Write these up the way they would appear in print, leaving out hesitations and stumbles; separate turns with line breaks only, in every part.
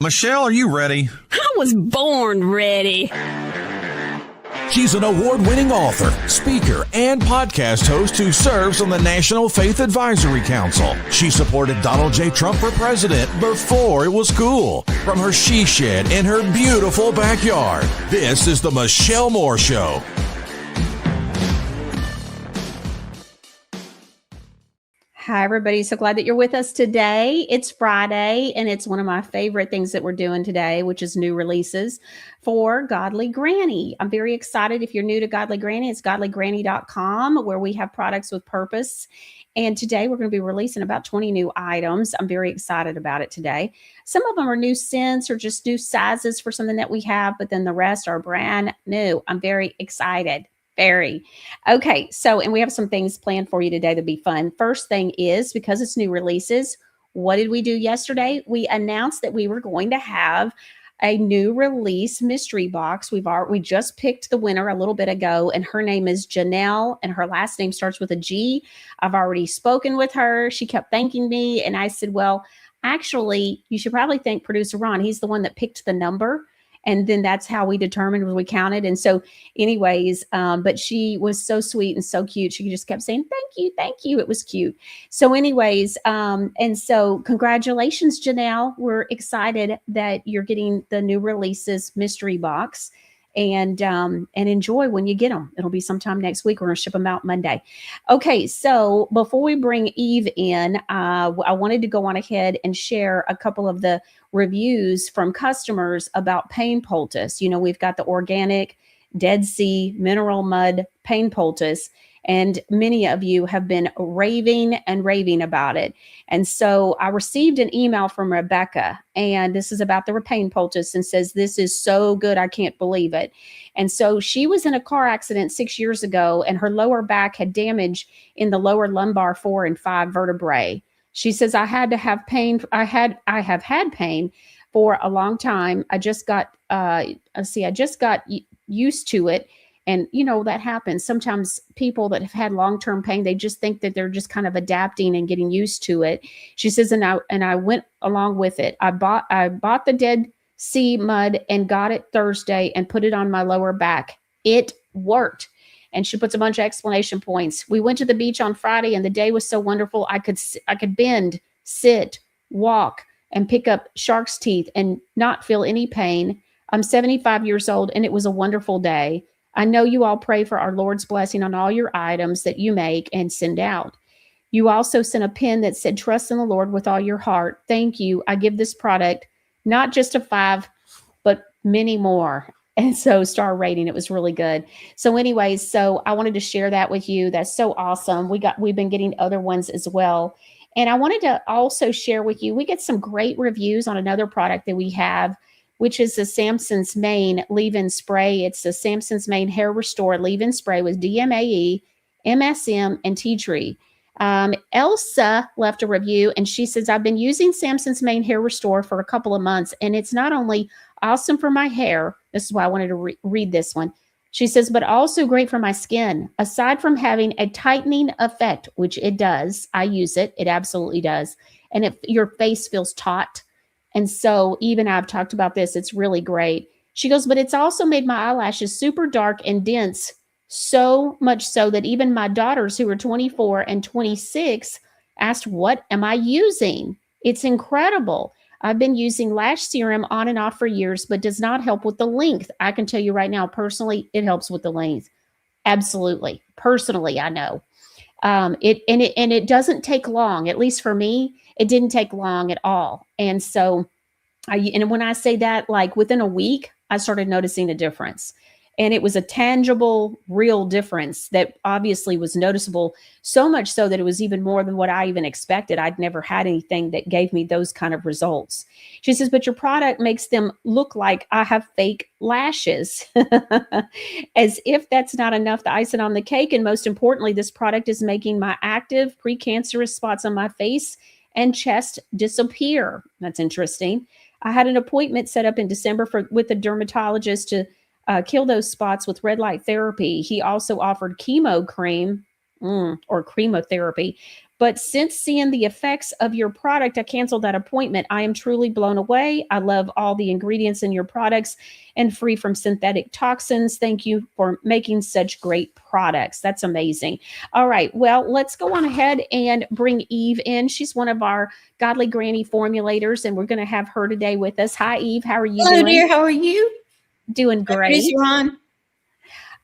Michelle, are you ready?
I was born ready.
She's an award-winning author, speaker, and podcast host who serves on the National Faith Advisory Council. She supported Donald J. Trump for president before it was cool, from her she shed in her beautiful backyard. This is the Michelle Moore Show.
Hi, everybody. So glad that you're with us today. It's Friday, and it's one of my favorite things that we're doing today, which is new releases for Godly Granny. I'm very excited. If you're new to Godly Granny, it's godlygranny.com, where we have products with purpose. And today we're going to be releasing about 20 new items. I'm very excited about it today. Some of them are new scents or just new sizes for something that we have, but then the rest are brand new. I'm very excited. Very. Okay. So, and we have some things planned for you today that'll be fun. First thing is, because it's new releases, what did we do yesterday? We announced that we were going to have a new release mystery box. We just picked the winner a little bit ago, and her name is Janelle, and her last name starts with a G. I've already spoken with her. She kept thanking me, and I said, well, actually, you should probably thank producer Ron. He's the one that picked the number. And then that's how we determined when we counted. And so anyways, but she was so sweet and so cute. She just kept saying, thank you, thank you. It was cute. So anyways, and so congratulations, Janelle. We're excited that you're getting the new releases mystery box. And enjoy when you get them. It'll be sometime next week. We're going to ship them out Monday. Okay, so before we bring Eve in, I wanted to go on ahead and share a couple of the reviews from customers about pain poultice. You know, we've got the organic Dead Sea mineral mud pain poultice, and many of you have been raving about it. And so I received an email from Rebecca, and this is about the pain poultice, and says, this is so good, I can't believe it. And so she was in a car accident 6 years ago, and her lower back had damage in the lower lumbar 4 and 5 vertebrae. She says, I had to have pain. I have had pain for a long time. I just got used to it. And, you know, that happens. Sometimes people that have had long-term pain, they just think that they're just kind of adapting and getting used to it. She says, and I went along with it. I bought the Dead Sea mud and got it Thursday and put it on my lower back. It worked. And she puts a bunch of exclamation points. We went to the beach on Friday, and the day was so wonderful. I could bend, sit, walk, and pick up shark's teeth and not feel any pain. I'm 75 years old, and it was a wonderful day. I know you all pray for our Lord's blessing on all your items that you make and send out. You also sent a pin that said, trust in the Lord with all your heart. Thank you. I give this product not just a 5, but many more. And so star rating, it was really good. So anyways, so I wanted to share that with you. That's so awesome. We've been getting other ones as well. And I wanted to also share with you, we get some great reviews on another product that we have, which is the Samson's Mane leave-in spray. It's the Samson's Mane Hair Restore leave-in spray with DMAE, MSM, and tea tree. Elsa left a review, and she says, I've been using Samson's Mane Hair Restore for a couple of months, and it's not only awesome for my hair. This is why I wanted to read this one. She says, but also great for my skin. Aside from having a tightening effect, which it does, I use it. It absolutely does. And if your face feels taut. And so even I've talked about this, it's really great. She goes, but it's also made my eyelashes super dark and dense, so much so that even my daughters, who are 24 and 26, asked, what am I using? It's incredible. I've been using lash serum on and off for years, but does not help with the length. I can tell you right now, personally, it helps with the length. Absolutely. Personally, I know. It doesn't take long. At least for me, it didn't take long at all. And so, when I say that, like within a week, I started noticing a difference. And it was a tangible, real difference that obviously was noticeable, so much so that it was even more than what I even expected. I'd never had anything that gave me those kind of results. She says, but your product makes them look like I have fake lashes. As if that's not enough, the icing on the cake. And most importantly, this product is making my active precancerous spots on my face and chest disappear. That's interesting. I had an appointment set up in December with a dermatologist to kill those spots with red light therapy. He also offered chemo cream or chemotherapy, But since seeing the effects of your product, I canceled that appointment. I am truly blown away. I love all the ingredients in your products and free from synthetic toxins. Thank you for making such great products. That's amazing. All right. Well, let's go on ahead and bring Eve in. She's one of our Godly Granny Formulators, and we're going to have her today with us. Hi, Eve. How are you
Hello,
doing?
dear. How are you?
Doing great.
Ron.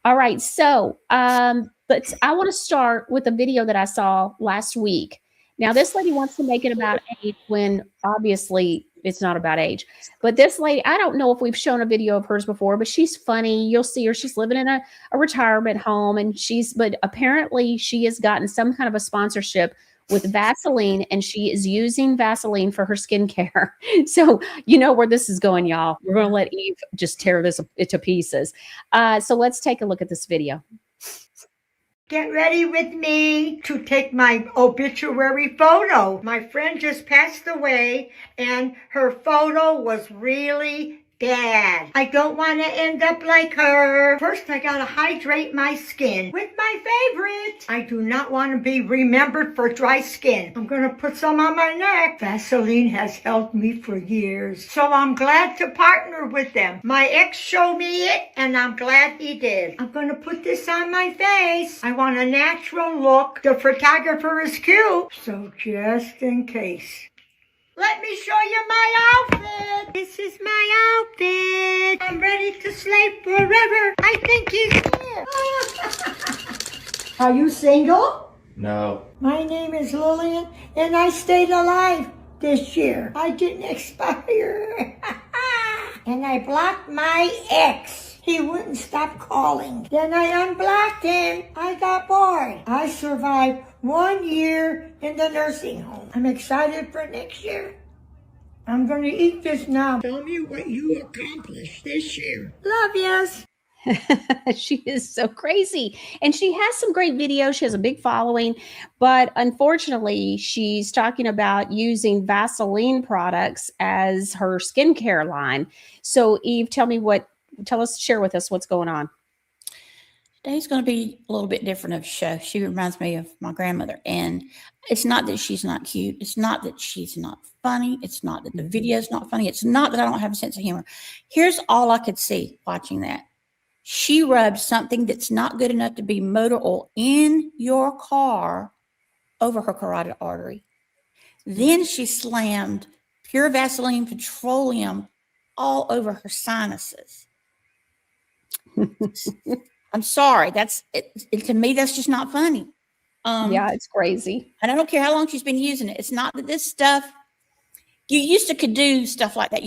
All right. So, but I want to start with a video that I saw last week. Now, this lady wants to make it about age when obviously it's not about age. But this lady, I don't know if we've shown a video of hers before, but she's funny. You'll see her. She's living in a retirement home, but apparently she has gotten some kind of a sponsorship with Vaseline, and she is using Vaseline for her skincare. So you know where this is going, y'all. We're going to let Eve just tear this to pieces. So let's take a look at this video.
Get ready with me to take my obituary photo. My friend just passed away and her photo was really bad. I don't want to end up like her. First, I gotta hydrate my skin with my favorite. I do not want to be remembered for dry skin. I'm gonna put some on my neck. Vaseline has helped me for years, so I'm glad to partner with them. My ex showed me it, and I'm glad he did. I'm gonna put this on my face. I want a natural look. The photographer is cute, so just in case. Let me show you my outfit. This is my outfit. I'm ready to slay forever. I think he's here. Are you single?
No.
My name is Lillian, and I stayed alive this year. I didn't expire. And I blocked my ex. He wouldn't stop calling. Then I unblocked him. I got bored. I survived 1 year in the nursing home. I'm excited for next year. I'm going to eat this now. Tell me what you accomplished this year. Love yous.
She is so crazy. And she has some great videos. She has a big following. But unfortunately, she's talking about using Vaseline products as her skincare line. So, Eve, share with us what's going on.
Today's going to be a little bit different of a show. She reminds me of my grandmother. And it's not that she's not cute. It's not that she's not funny. It's not that the video's not funny. It's not that I don't have a sense of humor. Here's all I could see watching that. She rubbed something that's not good enough to be motor oil in your car over her carotid artery. Then she slammed pure Vaseline petroleum all over her sinuses. I'm sorry. To me, that's just not funny.
Yeah, it's crazy.
And I don't care how long she's been using it. It's not that this stuff, could do stuff like that.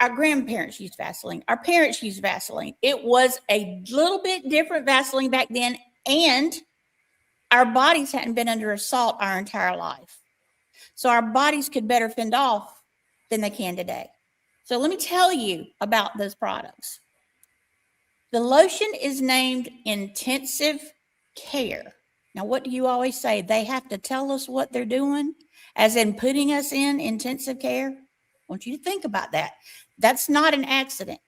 Our grandparents used Vaseline. Our parents used Vaseline. It was a little bit different Vaseline back then. And our bodies hadn't been under assault our entire life. So our bodies could better fend off than they can today. So let me tell you about those products. The lotion is named Intensive Care. Now, what do you always say? They have to tell us what they're doing, as in putting us in intensive care? I want you to think about that. That's not an accident.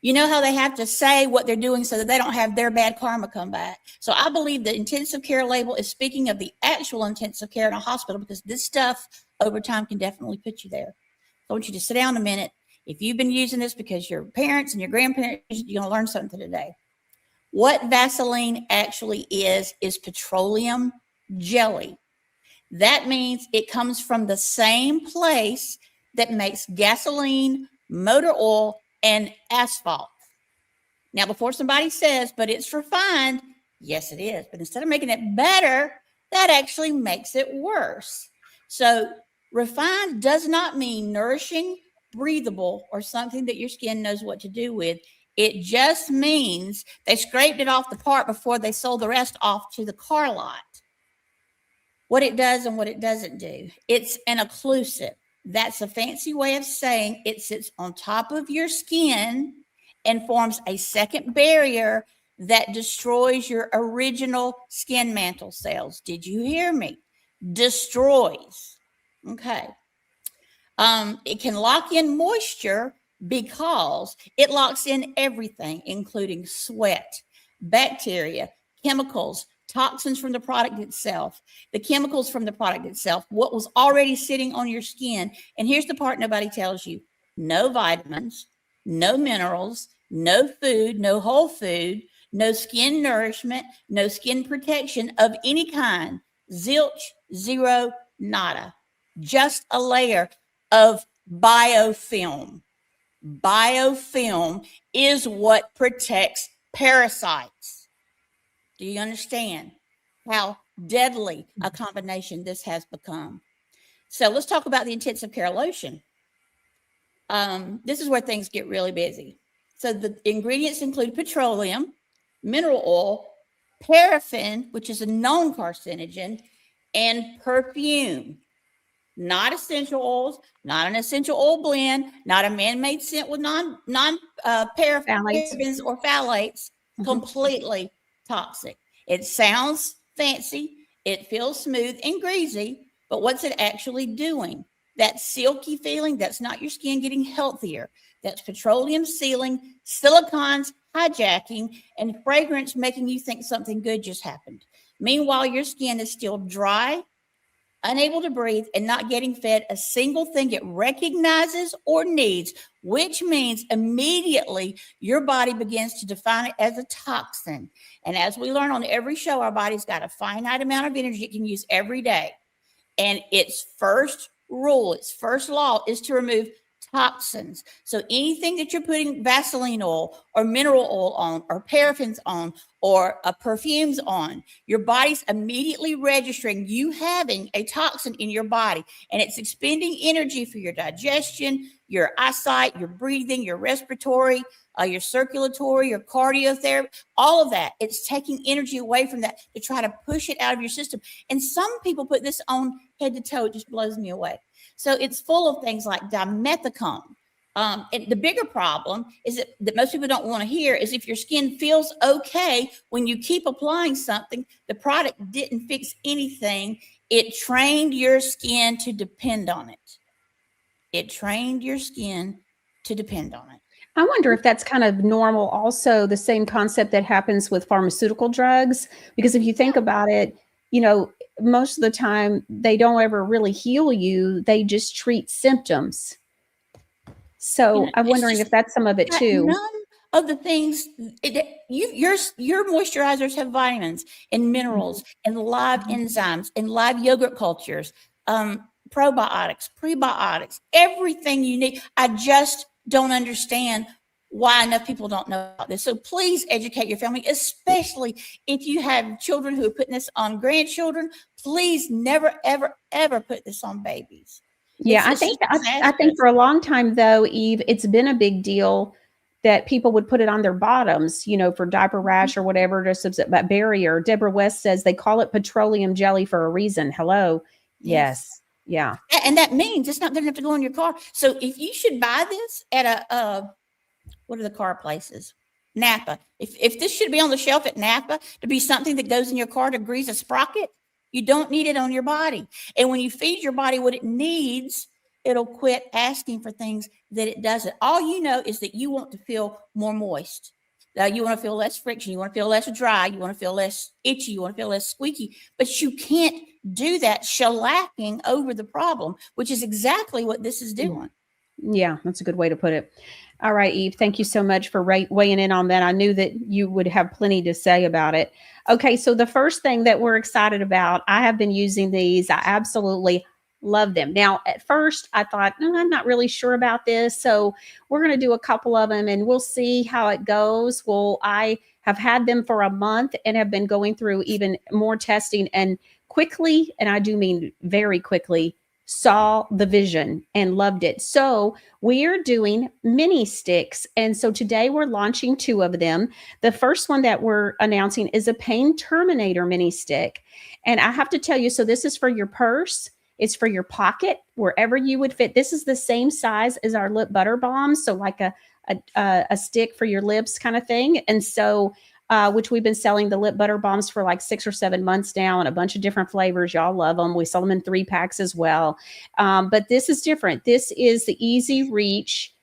You know how they have to say what they're doing so that they don't have their bad karma come back. So I believe the intensive care label is speaking of the actual intensive care in a hospital, because this stuff over time can definitely put you there. I want you to sit down a minute. If you've been using this because your parents and your grandparents, you're going to learn something today. What Vaseline actually is petroleum jelly. That means it comes from the same place that makes gasoline, motor oil, and asphalt. Now, before somebody says, but it's refined, yes, it is. But instead of making it better, that actually makes it worse. So refined does not mean nourishing, breathable, or something that your skin knows what to do with. It just means they scraped it off the part before they sold the rest off to the car lot. What it does and what it doesn't do. It's an occlusive. That's a fancy way of saying it sits on top of your skin and forms a second barrier that destroys your original skin mantle cells. Did you hear me? Destroys. Okay. It can lock in moisture because it locks in everything, including sweat, bacteria, chemicals, toxins from the product itself, the chemicals from the product itself, what was already sitting on your skin. And here's the part nobody tells you: no vitamins, no minerals, no food, no whole food, no skin nourishment, no skin protection of any kind. Zilch, zero, nada. Just a layer of biofilm. Biofilm is what protects parasites. Do you understand how deadly a combination this has become? So let's talk about the intensive care lotion. This is where things get really busy. So the ingredients include petroleum, mineral oil, paraffin, which is a known carcinogen, and perfume. Not essential oils, not an essential oil blend, not a man-made scent with parabens or phthalates. Completely toxic. It sounds fancy, it feels smooth and greasy, but what's it actually doing? That silky feeling, that's not your skin getting healthier. That's petroleum sealing, silicones hijacking, and fragrance making you think something good just happened. Meanwhile, your skin is still dry, unable to breathe, and not getting fed a single thing it recognizes or needs, which means immediately your body begins to define it as a toxin. And as we learn on every show, our body's got a finite amount of energy it can use every day. And its first rule, its first law is to remove toxins. So anything that you're putting Vaseline oil or mineral oil on or paraffins on or perfumes on, your body's immediately registering you having a toxin in your body, and it's expending energy for your digestion, your eyesight, your breathing, your respiratory, your circulatory, your cardiotherapy, all of that. It's taking energy away from that to try to push it out of your system. And some people put this on head to toe. It just blows me away. So it's full of things like dimethicone. And the bigger problem is that most people don't want to hear is if your skin feels okay when you keep applying something, the product didn't fix anything. It trained your skin to depend on it. It trained your skin to depend on it.
I wonder if that's kind of normal. Also, the same concept that happens with pharmaceutical drugs, because if you think about it, most of the time they don't ever really heal you. They just treat symptoms. So I'm wondering if that's some of it too.
None of the things your moisturizers have vitamins and minerals and live enzymes and live yogurt cultures, probiotics, prebiotics, everything you need. I just don't understand why enough people don't know about this. So please educate your family, especially if you have children who are putting this on grandchildren. Please never, ever, ever put this on babies.
Yeah, I think for a long time, though, Eve, it's been a big deal that people would put it on their bottoms, for diaper rash or whatever, just as a barrier. Deborah West says they call it petroleum jelly for a reason. Hello. Yes. Yeah.
And that means it's not good enough to go in your car. So if you should buy this at what are the car places? Napa. If this should be on the shelf at Napa to be something that goes in your car to grease a sprocket, you don't need it on your body. And when you feed your body what it needs, it'll quit asking for things that it doesn't. All you know is that you want to feel more moist. You want to feel less friction. You want to feel less dry. You want to feel less itchy. You want to feel less squeaky. But you can't do that shellacking over the problem, which is exactly what this is doing.
Yeah, that's a good way to put it. All right, Eve, thank you so much for weighing in on that. I knew that you would have plenty to say about it. Okay, so the first thing that we're excited about, I have been using these. I absolutely love them. Now, at first, I thought, I'm not really sure about this. So we're going to do a couple of them and we'll see how it goes. Well, I have had them for a month and have been going through even more testing and quickly, and I do mean very quickly, saw the vision and loved it. So we're doing mini sticks. And so today we're launching 2 of them. The first one that we're announcing is a Pain Terminator mini stick. And I have to tell you, so this is for your purse. It's for your pocket, wherever you would fit. This is the same size as our lip butter balm. So like a stick for your lips kind of thing. And so which we've been selling the lip butter balms for like 6 or 7 months now and a bunch of different flavors. Y'all love them. We sell them in 3 packs as well. But this is different. This is the Easy Reach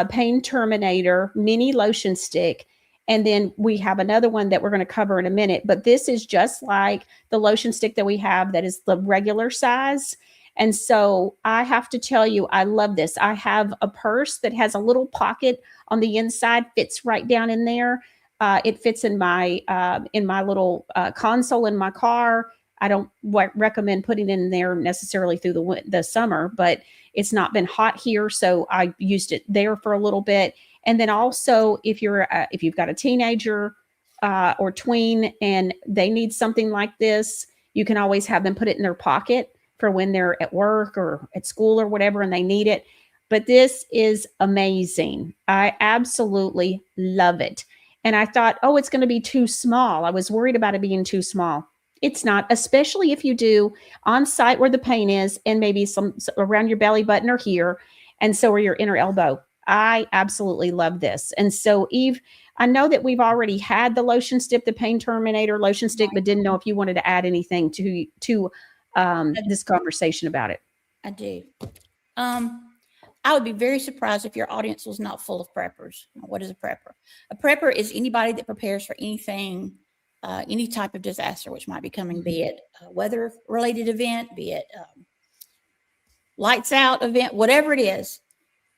Pain Terminator mini lotion stick. And then we have another one that we're going to cover in a minute, but this is just like the lotion stick that we have that is the regular size. And so I have to tell you, I love this. I have a purse that has a little pocket on the inside, fits right down in there. It fits in my little console in my car. I don't recommend putting it in there necessarily through the summer, but it's not been hot here, so I used it there for a little bit. And then also, if you've got a teenager or tween and they need something like this, you can always have them put it in their pocket for when they're at work or at school or whatever and they need it. But this is amazing. I absolutely love it. And I thought, oh, it's going to be too small. I was worried about it being too small. It's not, especially if you do on site where the pain is and maybe some around your belly button or here, and so where your inner elbow. I absolutely love this. And so, Eve, I know that we've already had the lotion stick, the pain terminator lotion stick, but didn't know if you wanted to add anything to this conversation about it.
I do. I would be very surprised if your audience was not full of preppers. What is a prepper? A prepper is anybody that prepares for anything, any type of disaster which might be coming, be it a weather-related event, be it lights out event, whatever it is.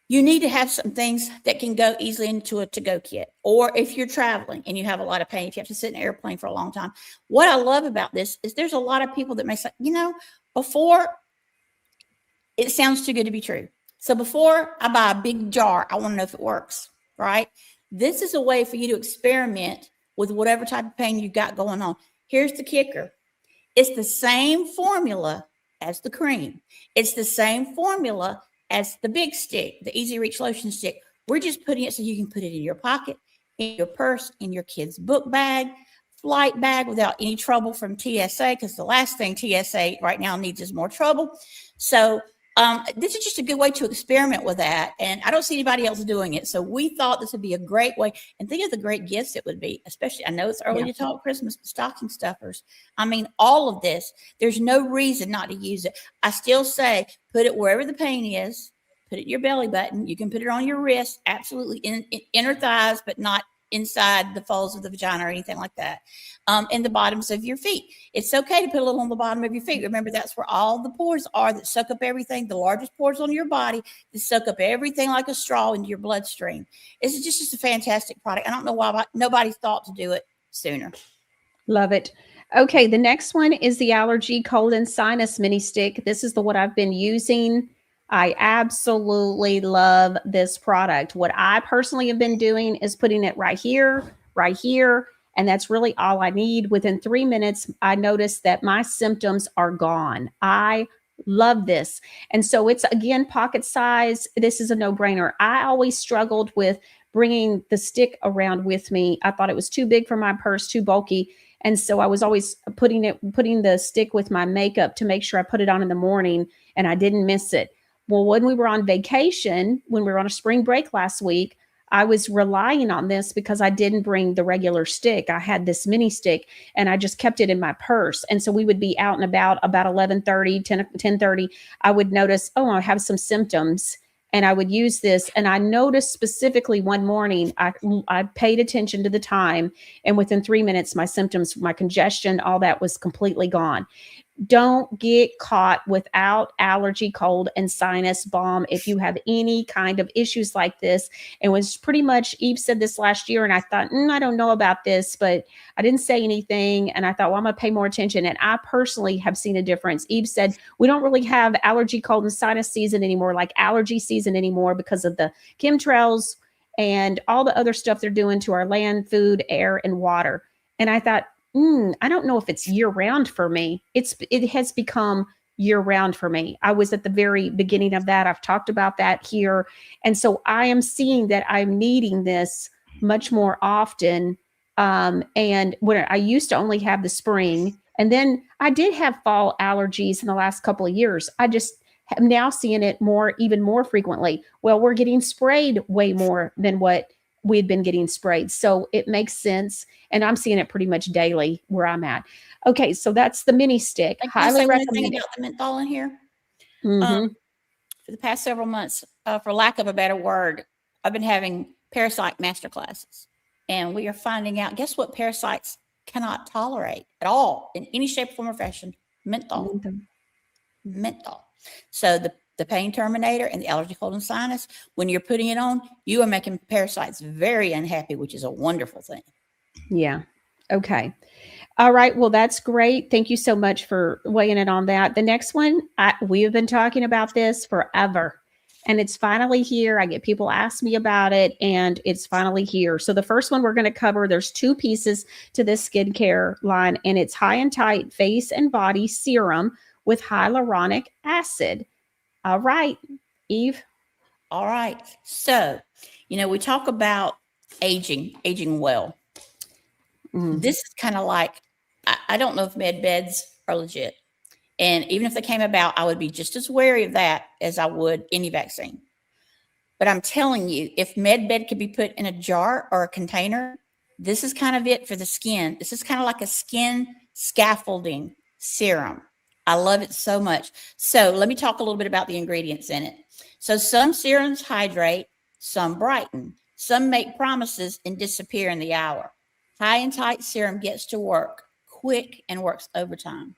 You need to have some things that can go easily into a to-go kit. Or if you're traveling and you have a lot of pain, if you have to sit in an airplane for a long time. What I love about this is there's a lot of people that may say, before it sounds too good to be true. So before I buy a big jar, I want to know if it works, right? This is a way for you to experiment with whatever type of pain you've got going on. Here's the kicker. It's the same formula as the cream. It's the same formula as the big stick, the Easy Reach lotion stick. We're just putting it so you can put it in your pocket, in your purse, in your kid's book bag, flight bag without any trouble from TSA, because the last thing TSA right now needs is more trouble. So this is just a good way to experiment with that. And I don't see anybody else doing it. So we thought this would be a great way. And think of the great gifts it would be, especially, I know it's early to talk Christmas, but stocking stuffers. I mean, all of this, there's no reason not to use it. I still say, put it wherever the pain is, put it in your belly button. You can put it on your wrist, absolutely in inner thighs, but not inside the folds of the vagina or anything like that. In the bottoms of your feet. It's okay to put a little on the bottom of your feet. Remember, that's where all the pores are that suck up everything, the largest pores on your body that suck up everything like a straw into your bloodstream. It's just a fantastic product. I don't know why nobody thought to do it sooner.
Love it. Okay, the next one is the Allergy Cold and Sinus Mini Stick. This is the one I've been using. I absolutely love this product. What I personally have been doing is putting it right here, and that's really all I need. Within 3 minutes, I noticed that my symptoms are gone. I love this. And so it's, again, pocket size. This is a no-brainer. I always struggled with bringing the stick around with me. I thought it was too big for my purse, too bulky. And so I was always putting the stick with my makeup to make sure I put it on in the morning and I didn't miss it. Well, when we were on vacation, when we were on a spring break last week, I was relying on this because I didn't bring the regular stick. I had this mini stick and I just kept it in my purse. And so we would be out and about 11:30, 10:30. I would notice, oh, I have some symptoms. And I would use this. And I noticed specifically one morning, I paid attention to the time. And within 3 minutes, my symptoms, my congestion, all that was completely gone. Don't get caught without allergy, cold, and sinus balm if you have any kind of issues like this. It was pretty much, Eve said this last year, and I thought, I don't know about this, but I didn't say anything. And I thought, well, I'm going to pay more attention. And I personally have seen a difference. Eve said, we don't really have allergy, cold, and sinus season anymore, like allergy season anymore, because of the chemtrails and all the other stuff they're doing to our land, food, air, and water. And I thought, I don't know if it's year round for me. It has become year round for me. I was at the very beginning of that. I've talked about that here. And so I am seeing that I'm needing this much more often. And when I used to only have the spring, and then I did have fall allergies in the last couple of years. I just am now seeing it even more frequently. Well, we're getting sprayed way more than what we had been getting sprayed. So it makes sense. And I'm seeing it pretty much daily where I'm at. Okay. So that's the mini stick. Highly recommend
about the menthol in here.
Mm-hmm.
For the past several months, for lack of a better word, I've been having parasite master classes. And we are finding out, guess what parasites cannot tolerate at all in any shape, form, or fashion? Menthol. Menthol. So the pain terminator and the allergy, cold, and sinus, when you're putting it on, you are making parasites very unhappy, which is a wonderful thing.
Yeah. Okay. All right. Well, that's great. Thank you so much for weighing in on that. The next one, we have been talking about this forever, and it's finally here. I get people ask me about it, and it's finally here. So the first one we're going to cover, there's 2 pieces to this skincare line, and it's High and Tight Face and Body Serum with hyaluronic acid. All right, Eve.
All right. So, we talk about aging well. This is kind of like, I don't know if med beds are legit. And even if they came about, I would be just as wary of that as I would any vaccine. But I'm telling you, if med bed could be put in a jar or a container, this is kind of it for the skin. This is kind of like a skin scaffolding serum. I love it so much. So let me talk a little bit about the ingredients in it. So some serums hydrate, some brighten, some make promises and disappear in the hour. High and Tight serum gets to work quick and works overtime.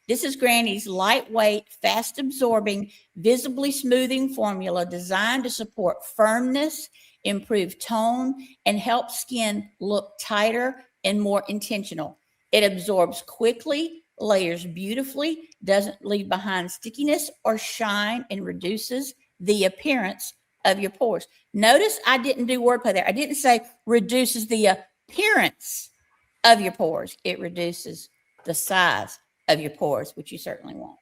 This is Granny's lightweight, fast absorbing, visibly smoothing formula designed to support firmness, improve tone, and help skin look tighter and more intentional. It absorbs quickly, layers beautifully, doesn't leave behind stickiness or shine, and reduces the appearance of your pores. Notice I didn't do wordplay there. I didn't say reduces the appearance of your pores. It reduces the size of your pores, which you certainly won't.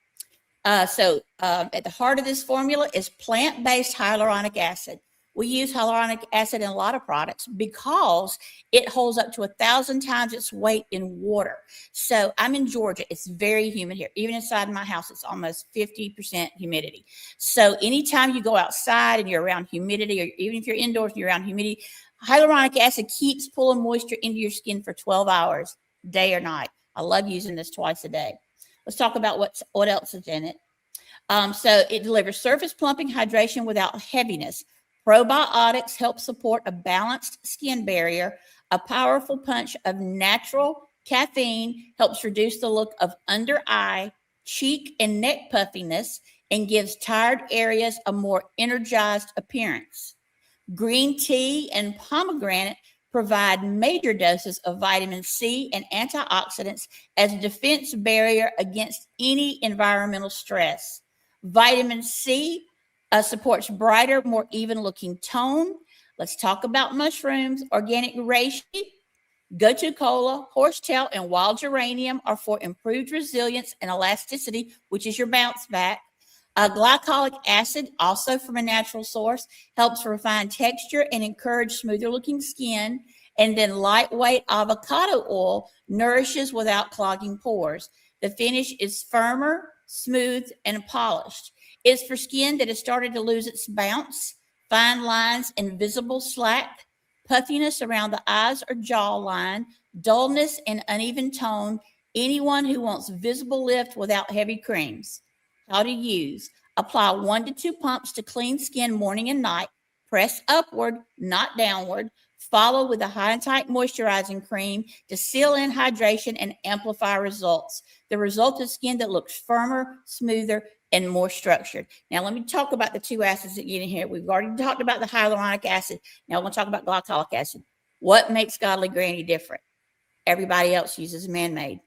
So at the heart of this formula is plant-based hyaluronic acid. We use hyaluronic acid in a lot of products because it holds up to 1,000 times its weight in water. So I'm in Georgia. It's very humid here. Even inside my house, it's almost 50% humidity. So anytime you go outside and you're around humidity, or even if you're indoors and you're around humidity, hyaluronic acid keeps pulling moisture into your skin for 12 hours, day or night. I love using this twice a day. Let's talk about what else is in it. So it delivers surface plumping hydration without heaviness. Probiotics help support a balanced skin barrier. A powerful punch of natural caffeine helps reduce the look of under eye, cheek, and neck puffiness and gives tired areas a more energized appearance. Green tea and pomegranate provide major doses of vitamin C and antioxidants as a defense barrier against any environmental stress. Vitamin C supports brighter, more even looking tone. Let's talk about mushrooms. Organic reishi, gotu kola, horsetail, and wild geranium are for improved resilience and elasticity, which is your bounce back. Glycolic acid, also from a natural source, helps refine texture and encourage smoother looking skin. And then lightweight avocado oil nourishes without clogging pores. The finish is firmer, smooth, and polished. It's for skin that has started to lose its bounce, fine lines and visible slack, puffiness around the eyes or jawline, dullness and uneven tone. Anyone who wants visible lift without heavy creams. How to use. Apply 1 to 2 pumps to clean skin morning and night. Press upward, not downward. Follow with a High and Tight moisturizing cream to seal in hydration and amplify results. The result is skin that looks firmer, smoother, and more structured. Now, let me talk about the 2 acids that get in here. We've already talked about the hyaluronic acid. Now, I want to talk about glycolic acid. What makes Godly Granny different? Everybody else uses man-made.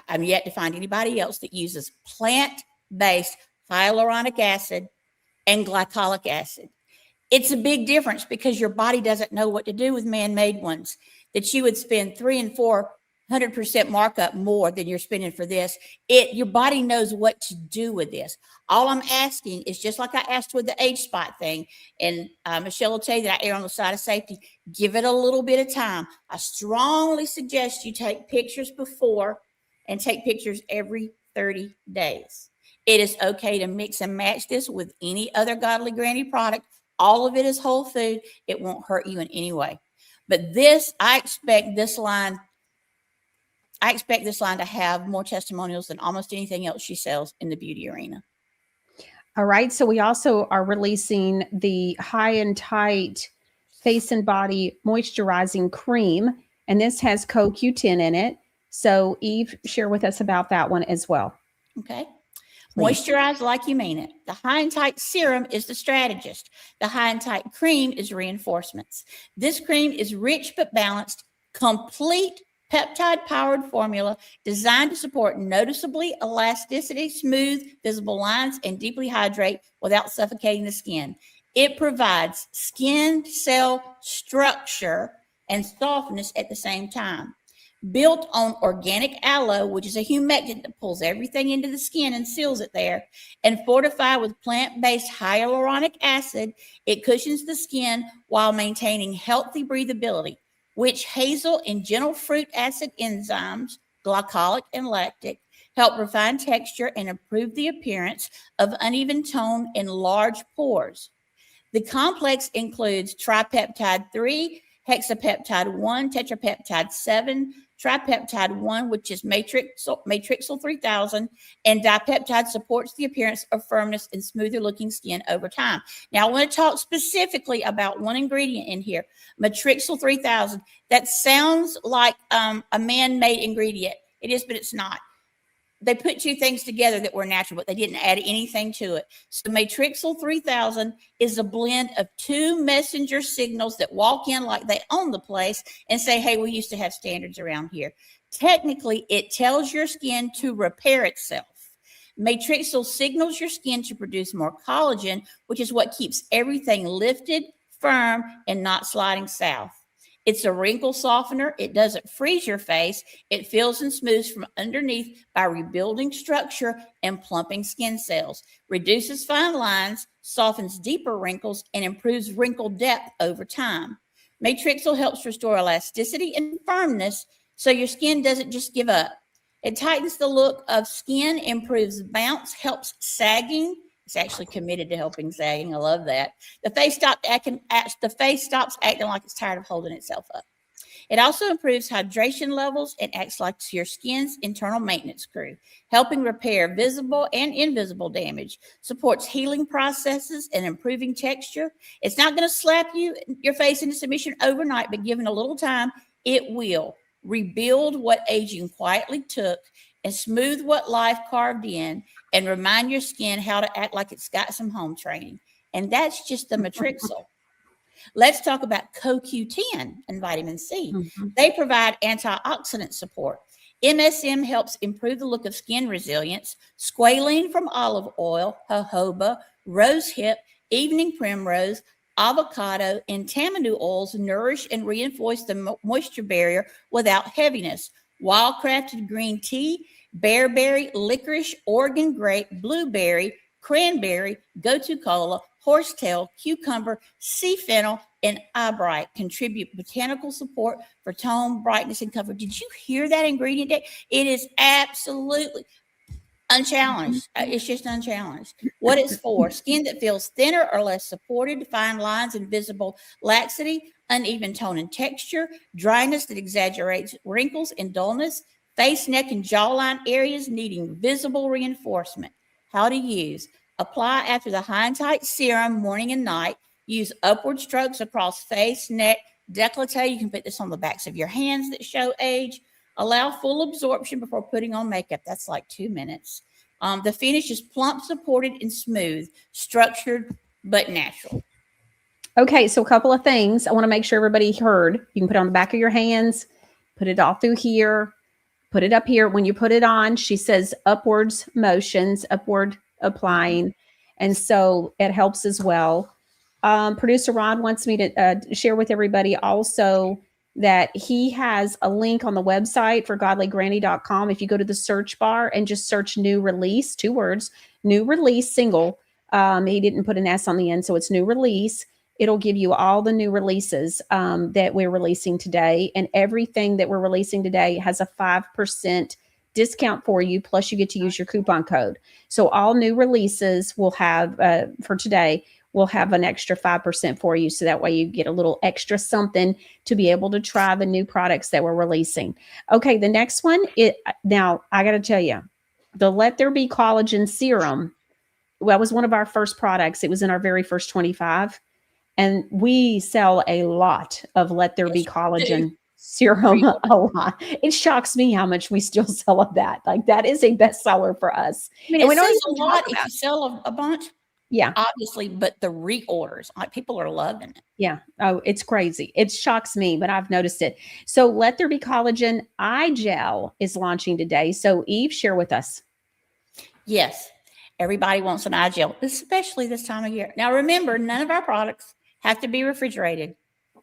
I'm yet to find anybody else that uses plant-based hyaluronic acid and glycolic acid. It's a big difference because your body doesn't know what to do with man-made ones, that you would spend 300 and 400% markup more than you're spending for this. Your body knows what to do with this. All I'm asking is, just like I asked with the age spot thing, and Michelle will tell you that I err on the side of safety, give it a little bit of time. I strongly suggest you take pictures before and take pictures every 30 days. It is okay to mix and match this with any other Godly Granny product. All of it is whole food. It won't hurt you in any way. But this, I expect this line to have more testimonials than almost anything else she sells in the beauty arena.
All right. So we also are releasing the High and Tight face and body moisturizing cream. And this has CoQ10 in it. So Eve, share with us about that one as well.
Okay.
Please.
Moisturize like you mean it. The high and tight serum is the strategist. The high and tight cream is reinforcements. This cream is rich but balanced, complete peptide-powered formula designed to support noticeably elasticity, smooth, visible lines, and deeply hydrate without suffocating the skin. It provides skin cell structure and softness at the same time. Built on organic aloe, which is a humectant that pulls everything into the skin and seals it there, and fortified with plant-based hyaluronic acid, it cushions the skin while maintaining healthy breathability. Witch hazel and gentle fruit acid enzymes, glycolic and lactic, help refine texture and improve the appearance of uneven tone and large pores. The complex includes tripeptide 3, hexapeptide 1, tetrapeptide 7, tripeptide 1, which is matrixyl 3000, and dipeptide supports the appearance of firmness and smoother looking skin over time. Now, I want to talk specifically about one ingredient in here, matrixyl 3000. That sounds like a man-made ingredient. It is, but it's not. They put two things together that were natural, but they didn't add anything to it. So matrixyl 3000 is a blend of two messenger signals that walk in like they own the place and say, hey, we used to have standards around here. Technically, it tells your skin to repair itself. Matrixyl signals your skin to produce more collagen, which is what keeps everything lifted, firm, and not sliding south. It's a wrinkle softener. It doesn't freeze your face. It fills and smooths from underneath by rebuilding structure and plumping skin cells, reduces fine lines, softens deeper wrinkles, and improves wrinkle depth over time. Matrixyl helps restore elasticity and firmness so your skin doesn't just give up. It tightens the look of skin, improves bounce, helps sagging. It's actually committed to helping sagging. I love that. The face stops acting like it's tired of holding itself up. It also improves hydration levels and acts like your skin's internal maintenance crew, helping repair visible and invisible damage, supports healing processes and improving texture. It's not going to slap your face into submission overnight, but given a little time, it will rebuild what aging quietly took and smooth what life carved in, and remind your skin how to act like it's got some home training. And that's just the matrixyl. Let's talk about CoQ10 and vitamin C. Mm-hmm. They provide antioxidant support. MSM helps improve the look of skin resilience. Squalene from olive oil, jojoba, rosehip, evening primrose, avocado, and tamanu oils nourish and reinforce the moisture barrier without heaviness. Wildcrafted green tea, bearberry, licorice, Oregon grape, blueberry, cranberry, gotu kola, horsetail, cucumber, sea fennel, and eyebright contribute botanical support for tone, brightness, and comfort. Did you hear that ingredient? It is absolutely unchallenged. It's just unchallenged. What it's for: skin that feels thinner or less supported, fine lines and visible laxity, uneven tone and texture, dryness that exaggerates wrinkles and dullness, face, neck, and jawline areas needing visible reinforcement. How to use: apply after the high and tight serum morning and night. Use upward strokes across face, neck, décolleté. You can put this on the backs of your hands that show age. Allow full absorption before putting on makeup. That's like 2 minutes. The finish is plump, supported, and smooth, structured, but natural.
Okay, so a couple of things I want to make sure everybody heard. You can put it on the back of your hands, put it all through here, put it up here. When you put it on, she says upwards motions, upward applying. And so it helps as well. Producer Ron wants me to share with everybody also that he has a link on the website for godlygranny.com. If you go to the search bar and just search new release, 2 words, new release single. He didn't put an S on the end, so it's new release. It'll give you all the new releases that we're releasing today. And everything that we're releasing today has a 5% discount for you. Plus you get to use your coupon code. So all new releases will have, for today, we'll have an extra 5% for you. So that way you get a little extra something to be able to try the new products that we're releasing. Okay, the next one, now I got to tell you, the Let There Be Collagen Serum, well, was one of our first products. It was in our very first 25. And we sell a lot of Let There Be
Yes, we
Collagen
do.
serum, a lot. It shocks me how much we still sell of that. Like that is a bestseller for us.
I mean,
And
it
we don't
says a
even
lot
talk
if
about
you sell a bunch,
Yeah.
obviously, but the reorders, like people are loving it.
Yeah. Oh, it's crazy. It shocks me, but I've noticed it. So Let There Be Collagen eye gel is launching today. So Eve, share with us.
Yes, everybody wants an eye gel, especially this time of year. Now, remember, none of our products have to be refrigerated,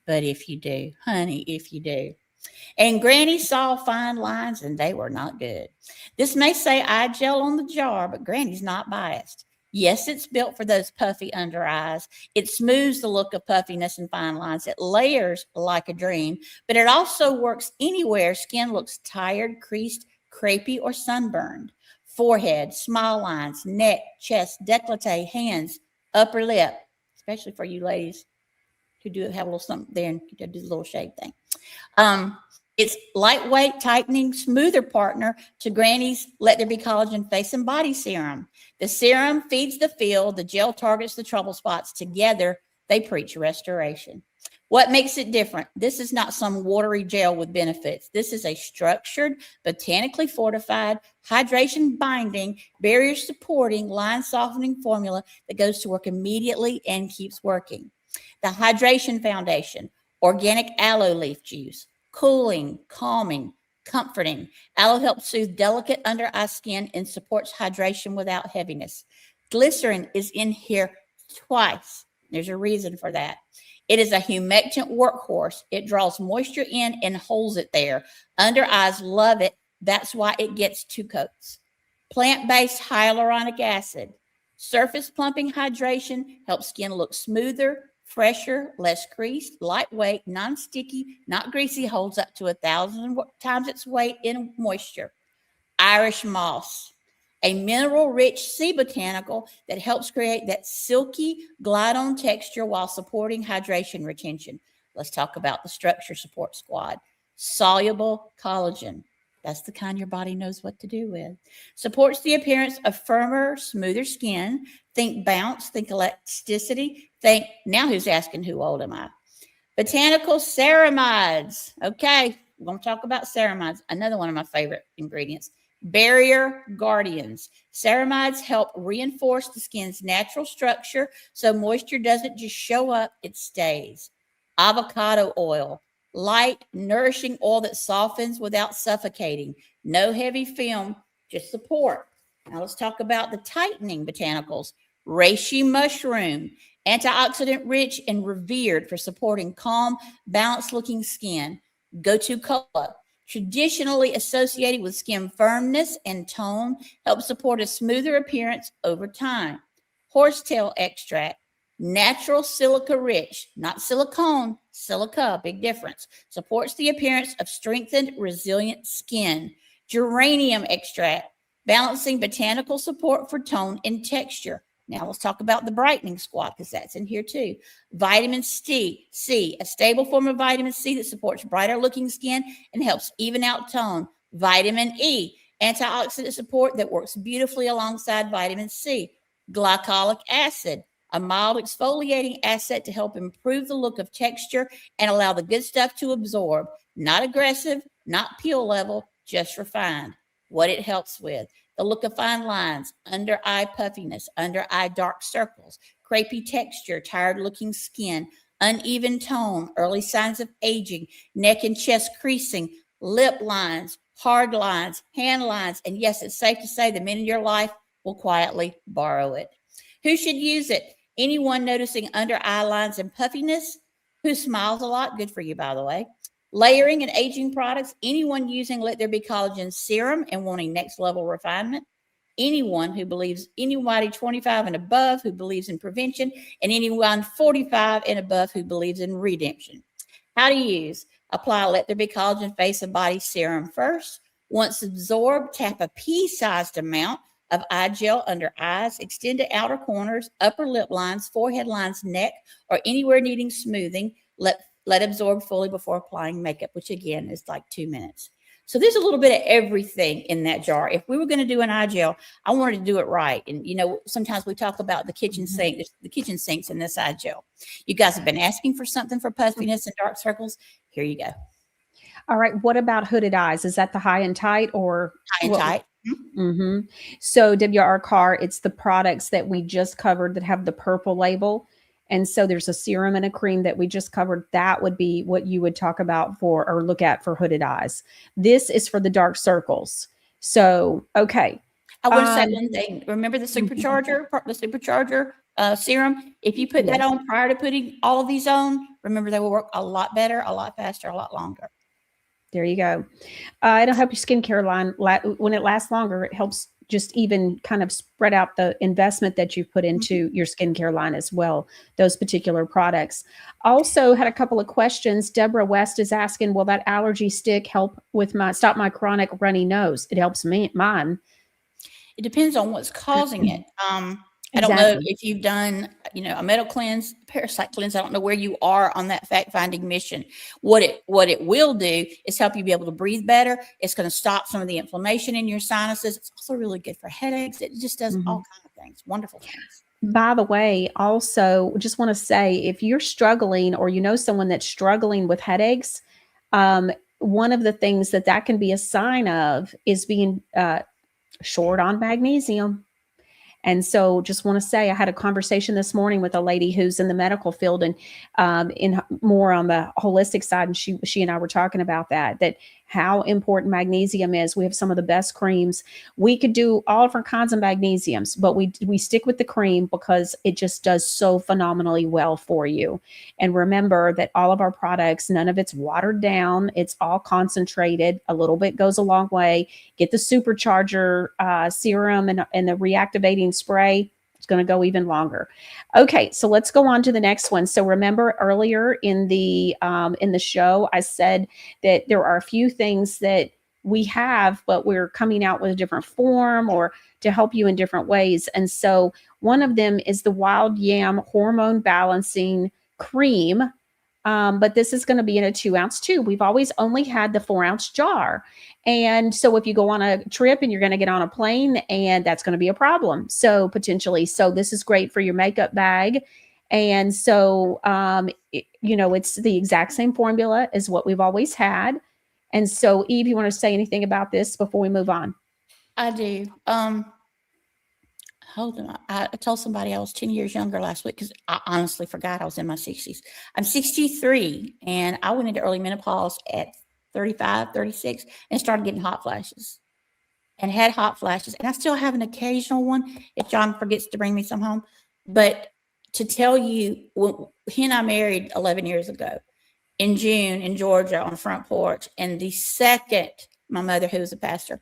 but if you do, honey, if you do. And Granny saw fine lines and they were not good. This may say eye gel on the jar, but Granny's not biased. Yes, it's built for those puffy under eyes. It smooths the look of puffiness and fine lines. It layers like a dream, but it also works anywhere skin looks tired, creased, crepey, or sunburned. Forehead, smile lines, neck, chest, décolleté, hands, upper lip, especially for you ladies who do have a little something there and do the little shade thing. It's lightweight, tightening, smoother partner to Granny's Let There Be Collagen Face and Body Serum. The serum feeds the field, the gel targets the trouble spots. Together, they preach restoration. What makes it different? This is not some watery gel with benefits. This is a structured, botanically fortified, hydration binding, barrier supporting, line softening formula that goes to work immediately and keeps working. The Hydration Foundation, organic aloe leaf juice, cooling, calming, comforting. Aloe helps soothe delicate under eye skin and supports hydration without heaviness. Glycerin is in here twice. There's a reason for that. It is a humectant workhorse. It draws moisture in and holds it there. Under eyes love it. That's why it gets 2 coats. Plant-based hyaluronic acid. Surface plumping hydration helps skin look smoother, fresher, less creased, lightweight, non-sticky, not greasy, holds up to 1,000 times its weight in moisture. Irish moss, a mineral-rich sea botanical that helps create that silky glide-on texture while supporting hydration retention. Let's talk about the Structure Support Squad. Soluble collagen. That's the kind your body knows what to do with. Supports the appearance of firmer, smoother skin. Think bounce, think elasticity, think, now who's asking who old am I? Botanical ceramides. Okay, we're going to talk about ceramides, another one of my favorite ingredients. Barrier guardians. Ceramides help reinforce the skin's natural structure so moisture doesn't just show up, it stays. Avocado oil. Light, nourishing oil that softens without suffocating. No heavy film, just support. Now let's talk about the tightening botanicals. Reishi mushroom, antioxidant rich and revered for supporting calm, balanced looking skin. Gotu kola, traditionally associated with skin firmness and tone, helps support a smoother appearance over time. Horsetail extract, natural silica rich, not silicone, silica, big difference. Supports the appearance of strengthened, resilient skin. Geranium extract, balancing botanical support for tone and texture. Now let's talk about the brightening squad because that's in here too. Vitamin C, a stable form of vitamin C that supports brighter looking skin and helps even out tone. Vitamin E, antioxidant support that works beautifully alongside vitamin C. Glycolic acid, a mild exfoliating asset to help improve the look of texture and allow the good stuff to absorb. Not aggressive, not peel level, just refined. What it helps with: the look of fine lines, under eye puffiness, under eye dark circles, crepey texture, tired looking skin, uneven tone, early signs of aging, neck and chest creasing, lip lines, hard lines, hand lines, and yes, it's safe to say the men in your life will quietly borrow it. Who should use it? Anyone noticing under eye lines and puffiness? Who smiles a lot? Good for you, by the way. Layering and aging products. Anyone using Let There Be Collagen serum and wanting next level refinement. Anyone who believes, anybody 25 and above who believes in prevention, and anyone 45 and above who believes in redemption. How to use: apply Let There Be Collagen face and body serum first. Once absorbed, tap a pea-sized amount of eye gel under eyes, extend to outer corners, upper lip lines, forehead lines, neck, or anywhere needing smoothing. Let absorb fully before applying makeup, which again is like 2 minutes. So there's a little bit of everything in that jar. If we were going to do an eye gel, I wanted to do it right. And, sometimes we talk about the kitchen sink, the kitchen sinks in this eye gel. You guys have been asking for something for puffiness and dark circles. Here you go.
All right. What about hooded eyes? Is that the high and tight or
High and tight.
Mm-hmm. So WR Carr, it's the products that we just covered that have the purple label. And so there's a serum and a cream that we just covered. That would be what you would talk about for or look at for hooded eyes. This is for the dark circles. So, okay.
I want to say one thing. Remember the supercharger serum? If you put that on prior to putting all of these on, remember they will work a lot better, a lot faster, a lot longer.
There you go. It'll help your skincare line. When it lasts longer, it helps just even kind of spread out the investment that you've put into your skincare line as well, those particular products. Also had a couple of questions. Deborah West is asking, will that allergy stick help with stop my chronic runny nose? It helps mine.
It depends on what's causing it. I don't know if you've done, a metal cleanse, parasite cleanse. I don't know where you are on that fact finding mission. What it will do is help you be able to breathe better. It's going to stop some of the inflammation in your sinuses. It's also really good for headaches. It just does all kinds of things, wonderful things.
By the way, also just want to say, if you're struggling or someone that's struggling with headaches, one of the things that can be a sign of is being short on magnesium. And so just want to say, I had a conversation this morning with a lady who's in the medical field and in more on the holistic side. And she and I were talking about that how important magnesium is. We have some of the best creams. We could do all different kinds of magnesiums, but we stick with the cream because it just does so phenomenally well for you. And remember that all of our products, none of it's watered down. It's all concentrated. A little bit goes a long way. Get the supercharger serum and the reactivating spray. It's going to go even longer. Okay, so let's go on to the next one. So remember earlier in the show, I said that there are a few things that we have, but we're coming out with a different form or to help you in different ways. And so one of them is the Wild Yam Hormone Balancing Cream. But this is going to be in a 2-ounce tube. We've always only had the 4-ounce jar. And so if you go on a trip and you're going to get on a plane, and that's going to be a problem. So potentially, this is great for your makeup bag. And so, it's the exact same formula as what we've always had. And so Eve, you want to say anything about this before we move on?
I do. Hold on. I told somebody I was 10 years younger last week because I honestly forgot I was in my 60s. I'm 63 and I went into early menopause at 35, 36 and started getting hot flashes and had hot flashes. And I still have an occasional one if John forgets to bring me some home. But to tell you, when he and I married 11 years ago in June in Georgia on the front porch. And the second my mother, who was a pastor,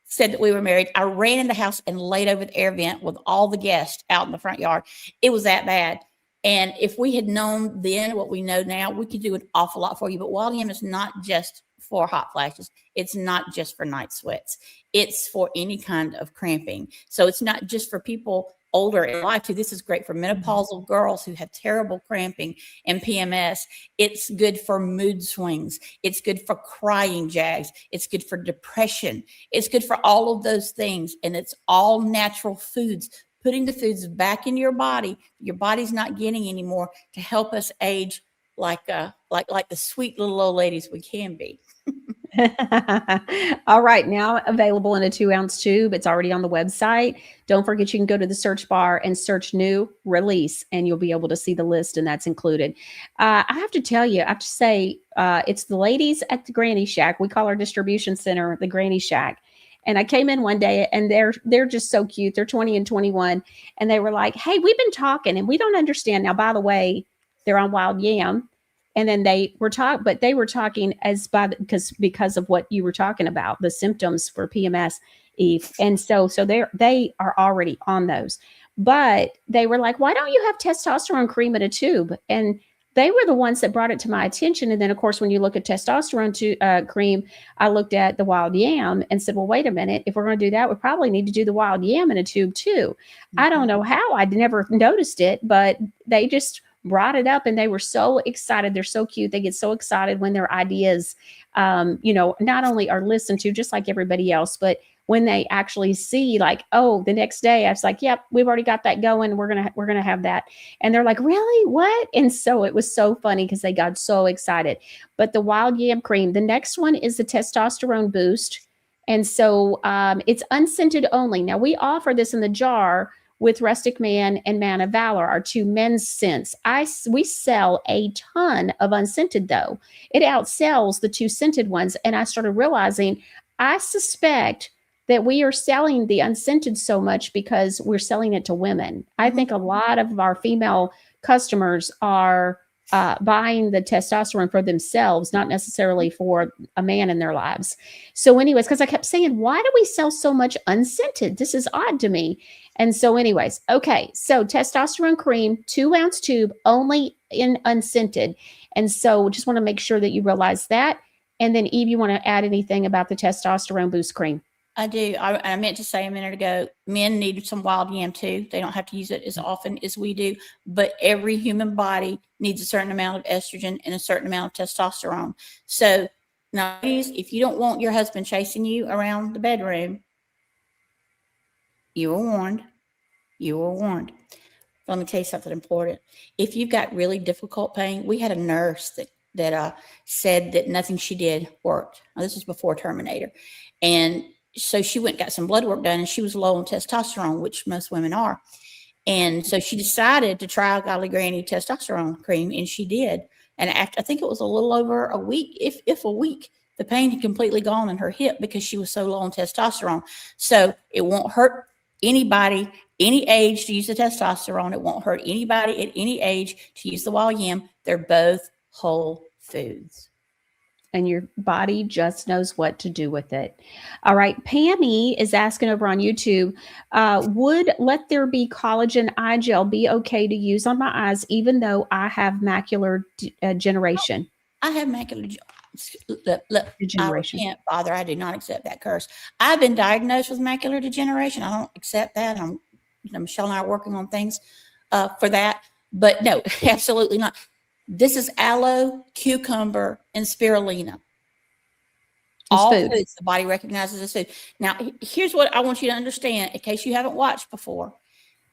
said that we were married, I ran in the house and laid over the air vent with all the guests out in the front yard. It was that bad. And if we had known then what we know now, we could do an awful lot for you. But Wild Yam is not just for hot flashes. It's not just for night sweats. It's for any kind of cramping. So it's not just for people older in life too. This is great for menopausal girls who have terrible cramping and PMS. It's good for mood swings. It's good for crying jags. It's good for depression. It's good for all of those things. And it's all natural foods, putting the foods back in your body. Your body's not getting anymore to help us age like the sweet little old ladies we can be.
All right. Now available in a 2-ounce tube. It's already on the website. Don't forget, you can go to the search bar and search new release and you'll be able to see the list and that's included. I have to say, it's the ladies at the Granny Shack. We call our distribution center the Granny Shack. And I came in one day and they're just so cute. They're 20 and 21. And they were like, hey, we've been talking and we don't understand. Now, by the way, they're on Wild Yam. And then they were talking because of what you were talking about, the symptoms for PMS, Eve. And so they are already on those. But they were like, why don't you have testosterone cream in a tube? And they were the ones that brought it to my attention. And then, of course, when you look at testosterone cream, I looked at the Wild Yam and said, well, wait a minute. If we're going to do that, we probably need to do the Wild Yam in a tube too. Mm-hmm. I don't know how. I'd never noticed it, but they just brought it up and they were so excited. They're so cute. They get so excited when their ideas, not only are listened to just like everybody else, but when they actually see like, oh, the next day I was like, yep, we've already got that going. We're going to have that. And they're like, really? What? And so it was so funny because they got so excited. But the wild yam cream, the next one is the testosterone boost. And so it's unscented only. Now we offer this in the jar with Rustic Man and Man of Valor, our 2 men's scents. We sell a ton of unscented though. It outsells the 2 scented ones. And I started realizing, I suspect that we are selling the unscented so much because we're selling it to women. I think a lot of our female customers are buying the testosterone for themselves, not necessarily for a man in their lives. So anyways, because I kept saying, why do we sell so much unscented? This is odd to me. And so anyways, okay. So testosterone cream, 2-ounce tube, only in unscented. And so just want to make sure that you realize that. And then Eve, you want to add anything about the testosterone boost cream?
I do. I meant to say a minute ago, men need some wild yam too. They don't have to use it as often as we do, but every human body needs a certain amount of estrogen and a certain amount of testosterone. So now, ladies, if you don't want your husband chasing you around the bedroom, you were warned. You were warned. Let me tell you something important. If you've got really difficult pain, we had a nurse that said that nothing she did worked. Now, this was before Terminator. And so she went and got some blood work done, and she was low on testosterone, which most women are. And so she decided to try Godly Granny testosterone cream, and she did. And after, I think it was a little over a week, if a week, the pain had completely gone in her hip because she was so low on testosterone. So it won't hurt anybody, any age, to use the testosterone. It won't hurt anybody at any age to use the wild yam. They're both whole foods.
And your body just knows what to do with it. All right. Pammy is asking over on YouTube, would Let There Be Collagen eye gel be okay to use on my eyes, even though I have macular degeneration?
I have macular
degeneration.
I can't bother. I do not accept that curse. I've been diagnosed with macular degeneration. I don't accept that. Michelle and I are working on things for that. But no, absolutely not. This is aloe, cucumber, and spirulina. All foods the body recognizes as food. Now, here's what I want you to understand in case you haven't watched before.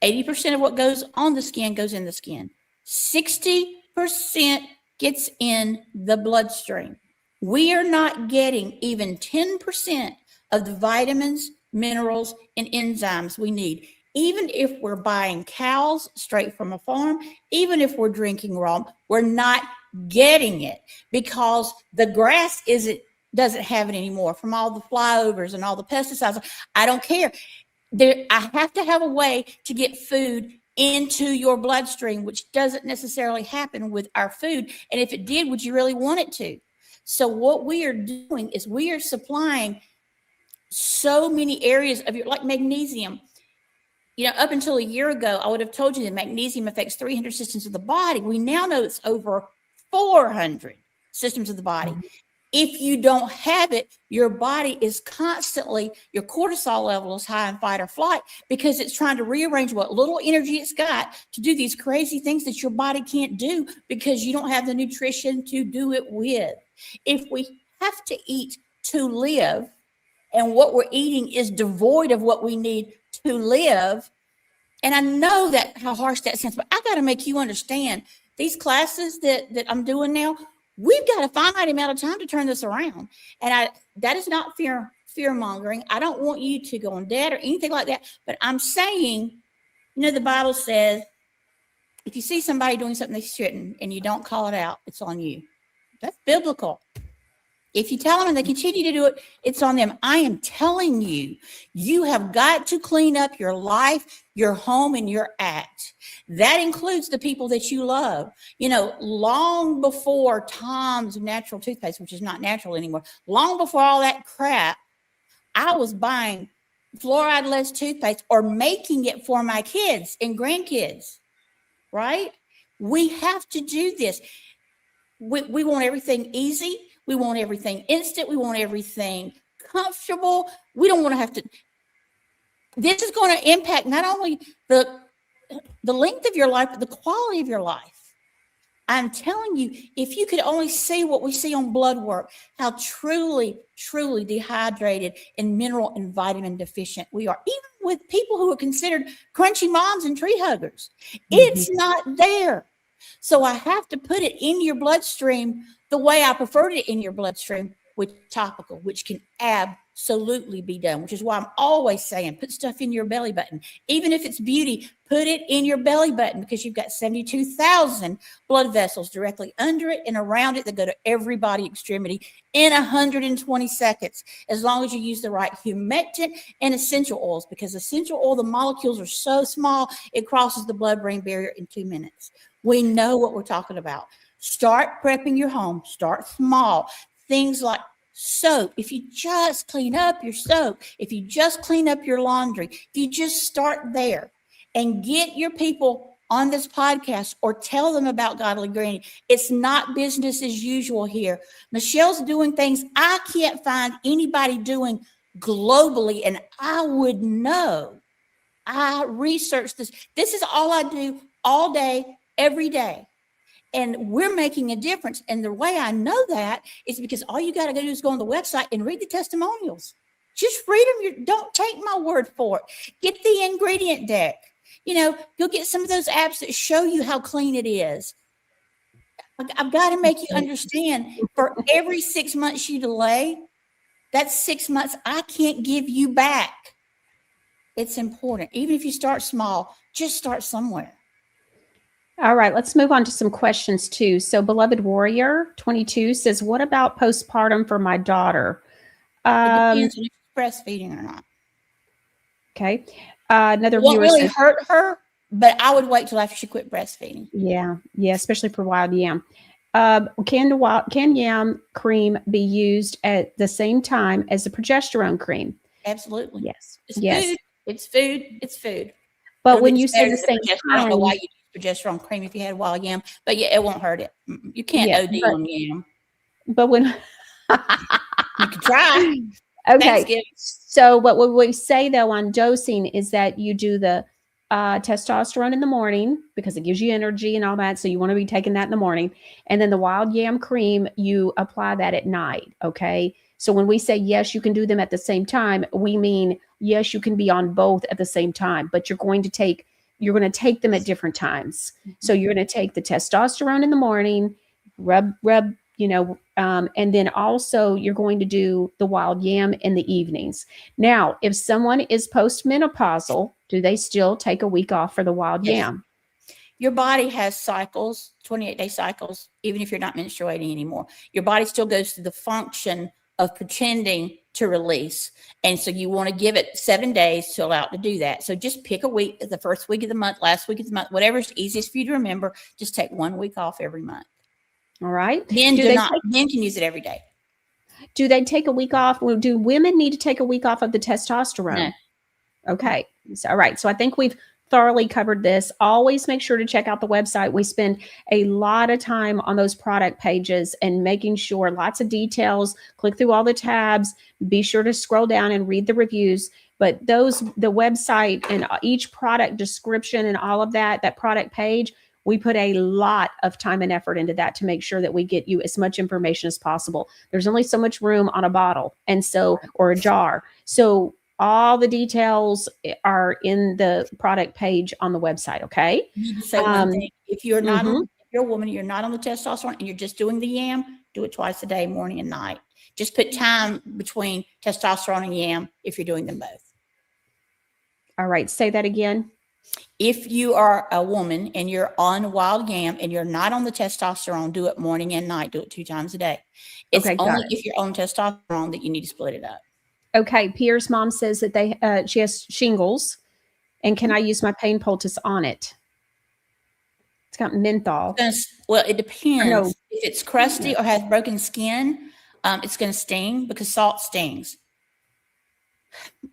80% of what goes on the skin goes in the skin. 60% gets in the bloodstream. We are not getting even 10% of the vitamins, minerals, and enzymes we need. Even if we're buying cows straight from a farm, even if we're drinking raw, we're not getting it because the grass doesn't have it anymore from all the flyovers and all the pesticides. I don't care. I have to have a way to get food into your bloodstream, which doesn't necessarily happen with our food. And if it did, would you really want it to? So what we are doing is we are supplying so many areas of like magnesium. Up until a year ago, I would have told you that magnesium affects 300 systems of the body. We now know it's over 400 systems of the body. If you don't have it, your body is constantly, your cortisol level is high in fight or flight because it's trying to rearrange what little energy it's got to do these crazy things that your body can't do because you don't have the nutrition to do it with. If we have to eat to live and what we're eating is devoid of what we need to live, and I know that how harsh that sounds, but I got to make you understand these classes that I'm doing now, we've got a finite amount of time to turn this around. And that is not fear mongering. I don't want you to go in debt or anything like that. But I'm saying, the Bible says, if you see somebody doing something they shouldn't and you don't call it out, it's on you. That's biblical. If you tell them and they continue to do it, it's on them. I am telling you, you have got to clean up your life, your home, and your act. That includes the people that you love. Long before Tom's natural toothpaste, which is not natural anymore, long before all that crap, I was buying fluoride-less toothpaste or making it for my kids and grandkids, right? We have to do this. We want everything easy. We want everything instant. We want everything comfortable. We don't want to have to. This is going to impact not only the length of your life, but the quality of your life. I'm telling you, if you could only see what we see on blood work, how truly, truly dehydrated and mineral and vitamin deficient we are, even with people who are considered crunchy moms and tree huggers. It's not there. So I have to put it in your bloodstream the way I preferred it in your bloodstream, with topical, which can absolutely be done, which is why I'm always saying put stuff in your belly button. Even if it's beauty, put it in your belly button, because you've got 72,000 blood vessels directly under it and around it that go to every body extremity in 120 seconds, as long as you use the right humectant and essential oils, because essential oil, the molecules are so small, it crosses the blood-brain barrier in 2 minutes. We know what we're talking about. Start prepping your home. Start small. Things like soap. If you just clean up your soap, if you just clean up your laundry, if you just start there and get your people on this podcast or tell them about Godly Granny. It's not business as usual here. Michelle's doing things I can't find anybody doing globally, and I would know. I researched this. This is all I do all day, every day. And we're making a difference. And the way I know that is because all you got to do is go on the website and read the testimonials. Just read them. Don't take my word for it. Get the ingredient deck. You'll get some of those apps that show you how clean it is. I've got to make you understand, for every 6 months you delay, that's 6 months I can't give you back. It's important. Even if you start small, just start somewhere.
All right, let's move on to some questions too. So Beloved Warrior 22 says, what about postpartum for my daughter?
It depends on if she's breastfeeding or not.
Okay. Another
It won't
viewer
really
says,
hurt her, but I would wait till after she quit breastfeeding.
Yeah, especially for wild yam. Can yam cream be used at the same time as the progesterone cream?
Absolutely.
Yes.
It's food. It's food. It's food.
But
It'll
when
be
you say the
better than
same
I don't know
time,
why you use progesterone cream if you had wild yam, but yeah, it won't hurt it. You can't
Yeah,
OD on yam.
but when
You can try.
okay,
Thanksgiving.
so what we say though on dosing is that you do the testosterone in the morning because it gives you energy and all that. So you want to be taking that in the morning, and then the wild yam cream, you apply that at night. Okay. So when we say yes, you can do them at the same time, we mean yes, you can be on both at the same time, but you're going to take them at different times. So you're going to take the testosterone in the morning, rub, and then also you're going to do the wild yam in the evenings. Now, if someone is postmenopausal, do they still take a week off for the wild yam?
Your body has cycles, 28-day cycles, even if you're not menstruating anymore. Your body still goes through the function of pretending to release. And so you want to give it 7 days to allow it to do that. So just pick a week, the first week of the month, last week of the month, whatever's easiest for you to remember. Just take 1 week off every month.
All right.
Men men can use it every day.
Do they take a week off? Do women need to take a week off of the testosterone?
No.
Okay. So, all right. So I think we've thoroughly covered this. Always make sure to check out the website. We spend a lot of time on those product pages and making sure lots of details, click through all the tabs, be sure to scroll down and read the reviews. But the website and each product description and all of that product page, we put a lot of time and effort into that to make sure that we get you as much information as possible. There's only so much room on a bottle or a jar. So all the details are in the product page on the website. Okay.
So one thing, if you're not, if you're a woman, you're not on the testosterone and you're just doing the yam, do it twice a day, morning and night. Just put time between testosterone and yam if you're doing them both.
All right. Say that again.
If you are a woman and you're on wild yam and you're not on the testosterone, do it morning and night. Do it 2 times a day. It's only if you're on testosterone that you need to split it up.
Okay. Pierre's mom says that she has shingles, and can I use my pain poultice on it? It's got menthol.
Well, it depends. If it's crusty or has broken skin, it's going to sting because salt stings.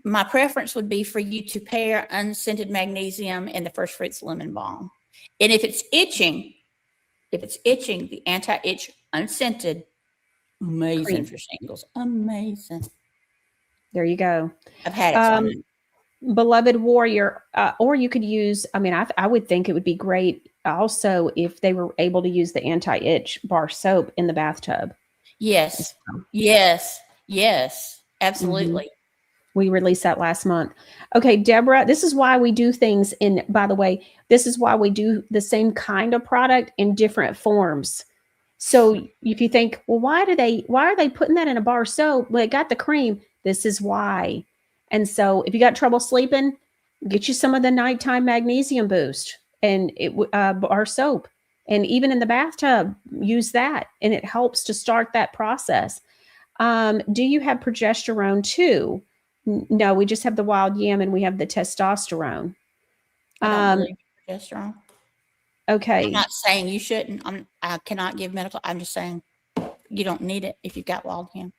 My preference would be for you to pair unscented magnesium and the First Fruits lemon balm. And if it's itching, the anti-itch unscented, amazing for shingles. Amazing.
There you go.
I've had it.
Beloved Warrior, or you could use, I would think it would be great also if they were able to use the anti-itch bar soap in the bathtub.
Yes. Yes. Yes.
Mhm.
Absolutely.
We released that last month. Okay, Deborah, this is why we do things in, by the way, this is why we do the same kind of product in different forms. So if you think, well, why are they putting that in a bar soap? Well, it got the cream. This is why. And so if you got trouble sleeping, get you some of the nighttime magnesium boost and bar soap. And even in the bathtub, use that. And it helps to start that process. Do you have progesterone too? No, we just have the wild yam and we have the testosterone.
I don't believe in progesterone. I'm
Okay.
not saying you shouldn't. I cannot give medical. I'm just saying you don't need it if you've got wild yam.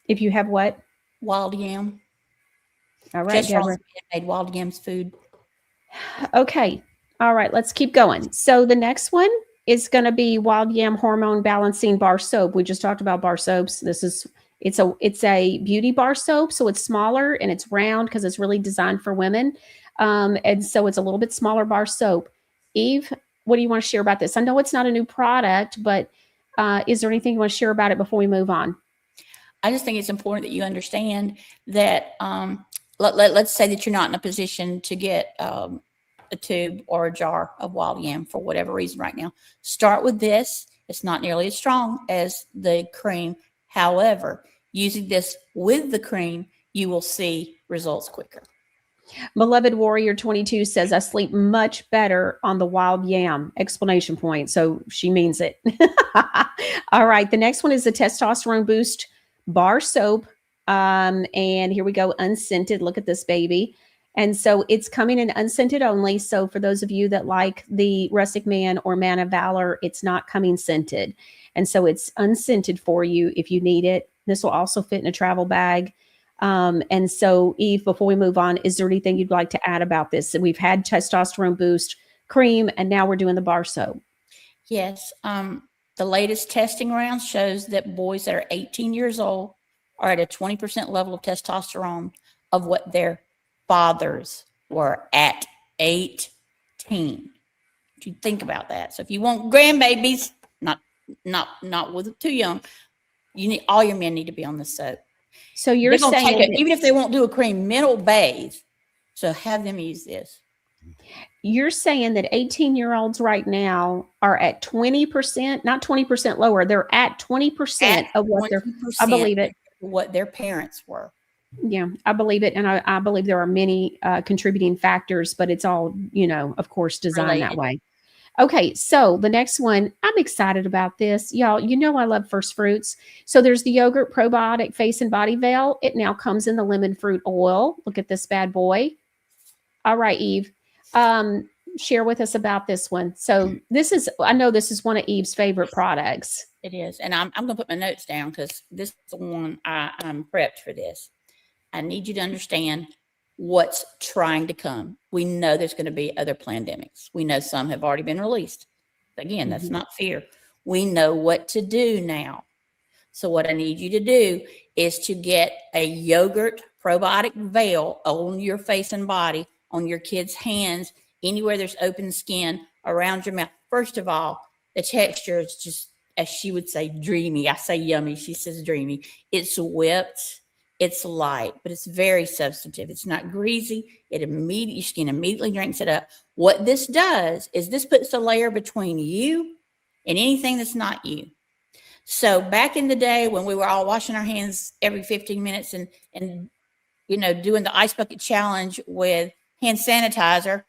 If you have what?
Wild yam.
All right, Deborah.
Made wild yam's food.
Okay. All right, let's keep going. So the next one is going to be wild yam hormone balancing bar soap. We just talked about bar soaps. It's a beauty bar soap, so it's smaller and it's round because it's really designed for women. And so it's a little bit smaller bar soap. Eve, what do you want to share about this? I know it's not a new product, but is there anything you want to share about it before we move on?
I just think it's important that you understand that let's say that you're not in a position to get a tube or a jar of wild yam for whatever reason right now. Start with this. It's not nearly as strong as the cream. However, using this with the cream, you will see results quicker.
Beloved Warrior 22 says, I sleep much better on the wild yam, exclamation point. So she means it. All right. The next one is the testosterone boost bar soap. And here we go. Unscented. Look at this baby. And so it's coming in unscented only. So for those of you that like the Rustic Man or Man of Valor, it's not coming scented. And so it's unscented for you if you need it. This will also fit in a travel bag. And so, Eve, before we move on, is there anything you'd like to add about this? We've had testosterone boost cream, and now we're doing the bar soap.
Yes. The latest testing round shows that boys that are 18 years old are at a 20% level of testosterone of what their fathers were at 18. You think about that. So if you want grandbabies, not with too young, all your men need to be on this soap.
So you're saying
even if they won't do a cream, men will bathe. So have them use this.
You're saying that 18-year-olds right now are at 20%, not 20% lower. They're at 20% of what I believe it.
What their parents were.
Yeah, I believe it. And I believe there are many contributing factors, but it's all, of course, designed that way. Okay, so the next one, I'm excited about this. Y'all, I love First Fruits. So there's the yogurt probiotic face and body veil. It now comes in the lemon fruit oil. Look at this bad boy. All right, Eve, share with us about this one. So I know this is one of Eve's favorite products.
It is. And I'm going to put my notes down because this is the one I'm prepped for this. I need you to understand what's trying to come. We know there's going to be other pandemics. We know some have already been released. Again, that's not fear. We know what to do now. So what I need you to do is to get a yogurt probiotic veil on your face and body, on your kids' hands, anywhere there's open skin, around your mouth. First of all, the texture is just, as she would say, dreamy. I say yummy. She says dreamy. It's whipped. It's light, but it's very substantive. It's not greasy. Your skin immediately drinks it up. What this does is this puts a layer between you and anything that's not you. So back in the day when we were all washing our hands every 15 minutes and doing the ice bucket challenge with hand sanitizer,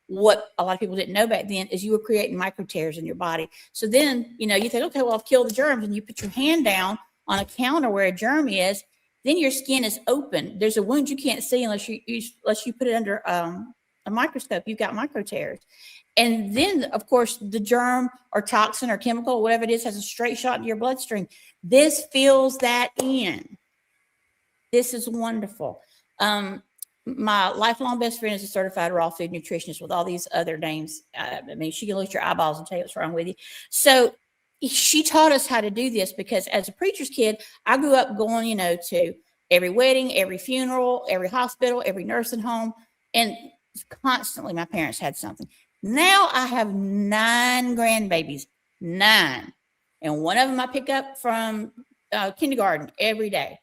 what a lot of people didn't know back then is you were creating micro tears in your body. So then, you think, okay, well, I've killed the germs, and you put your hand down on a counter where a germ is. Then your skin is open. There's a wound you can't see unless you put it under a microscope. You've got micro tears. And then, of course, the germ or toxin or chemical, or whatever it is, has a straight shot into your bloodstream. This fills that in. This is wonderful. My lifelong best friend is a certified raw food nutritionist with all these other names. She can look at your eyeballs and tell you what's wrong with you. So she taught us how to do this because as a preacher's kid, I grew up going, to every wedding, every funeral, every hospital, every nursing home. And constantly my parents had something. Now I have 9 grandbabies, 9. And one of them I pick up from kindergarten every day.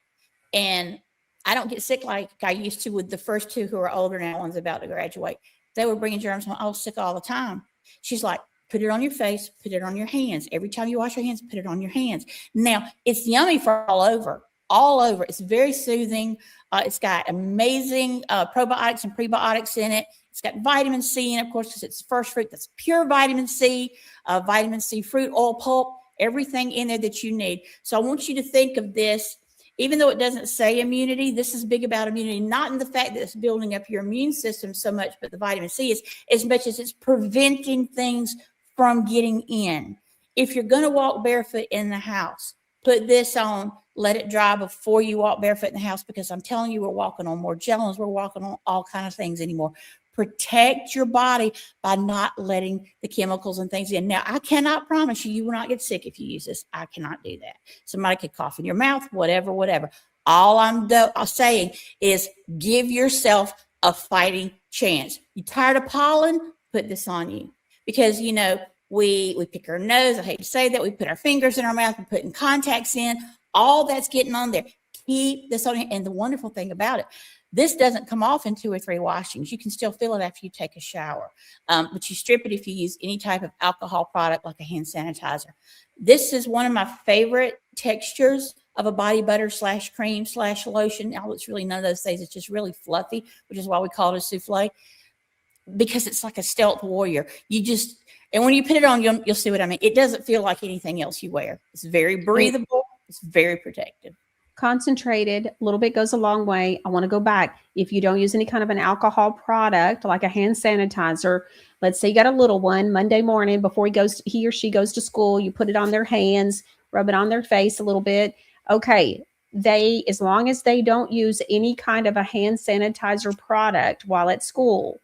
And I don't get sick like I used to with the first 2 who are older now, one's about to graduate. They were bringing germs home. I was sick all the time. She's like, put it on your face, put it on your hands. Every time you wash your hands, put it on your hands. Now, it's yummy for all over. It's very soothing. It's got amazing probiotics and prebiotics in it. It's got vitamin C in it, of course, because it's first fruit. That's pure vitamin C fruit oil pulp, everything in there that you need. So I want you to think of this. Even though it doesn't say immunity, this is big about immunity, not in the fact that it's building up your immune system so much, but the vitamin C is as much as it's preventing things from getting in. If you're going to walk barefoot in the house, put this on, let it dry before you walk barefoot in the house, because I'm telling you, we're walking on more gels, we're walking on all kinds of things anymore. Protect your body by not letting the chemicals and things in. Now, I cannot promise you will not get sick if you use this. I cannot do that. Somebody could cough in your mouth, whatever. All I'm saying is give yourself a fighting chance. You tired of pollen? Put this on you. Because, we pick our nose. I hate to say that. We put our fingers in our mouth. We're putting contacts in. All that's getting on there. Keep this on. And the wonderful thing about it, this doesn't come off in 2 or 3 washings. You can still feel it after you take a shower. But you strip it if you use any type of alcohol product like a hand sanitizer. This is one of my favorite textures of a body butter / cream / lotion. Now, it's really none of those things. It's just really fluffy, which is why we call it a souffle, because it's like a stealth warrior. And when you put it on, you'll see what I mean. It doesn't feel like anything else you wear. It's very breathable. It's very protective.
Concentrated, a little bit goes a long way. I want to go back. If you don't use any kind of an alcohol product like a hand sanitizer, let's say you got a little one Monday morning before he or she goes to school, you put it on their hands, rub it on their face a little bit. Okay. As long as they don't use any kind of a hand sanitizer product while at school,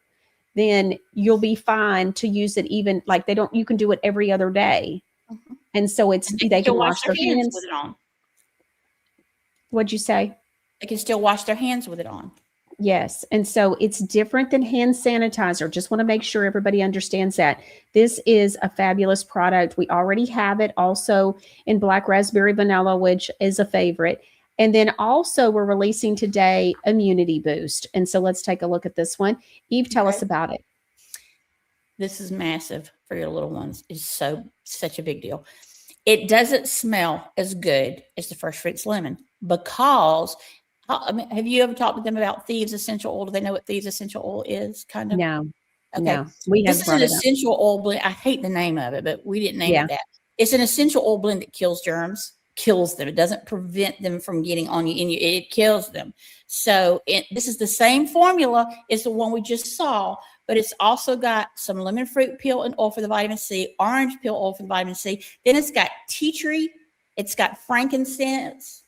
then you'll be fine to use it. Even like you can do it every other day. Mm-hmm. And so they can wash their hands
with it on.
What'd you say?
They can still wash their hands with it on.
Yes. And so it's different than hand sanitizer. Just want to make sure everybody understands that. This is a fabulous product. We already have it also in black raspberry vanilla, which is a favorite. And then also we're releasing today Immunity Boost. And so let's take a look at this one. Eve, tell us about it.
This is massive for your little ones. It's such a big deal. It doesn't smell as good as the First Fruits lemon because, have you ever talked to them about Thieves Essential Oil? Do they know what Thieves Essential Oil is? Kind of?
No.
Okay.
No.
This is an essential oil blend. I hate the name of it, but we didn't name it that. It's an essential oil blend that kills germs, kills them. It doesn't prevent them from getting on you. It kills them. So this is the same formula as the one we just saw, but it's also got some lemon fruit peel and oil for the vitamin C, orange peel oil for the vitamin C. Then it's got tea tree. It's got frankincense.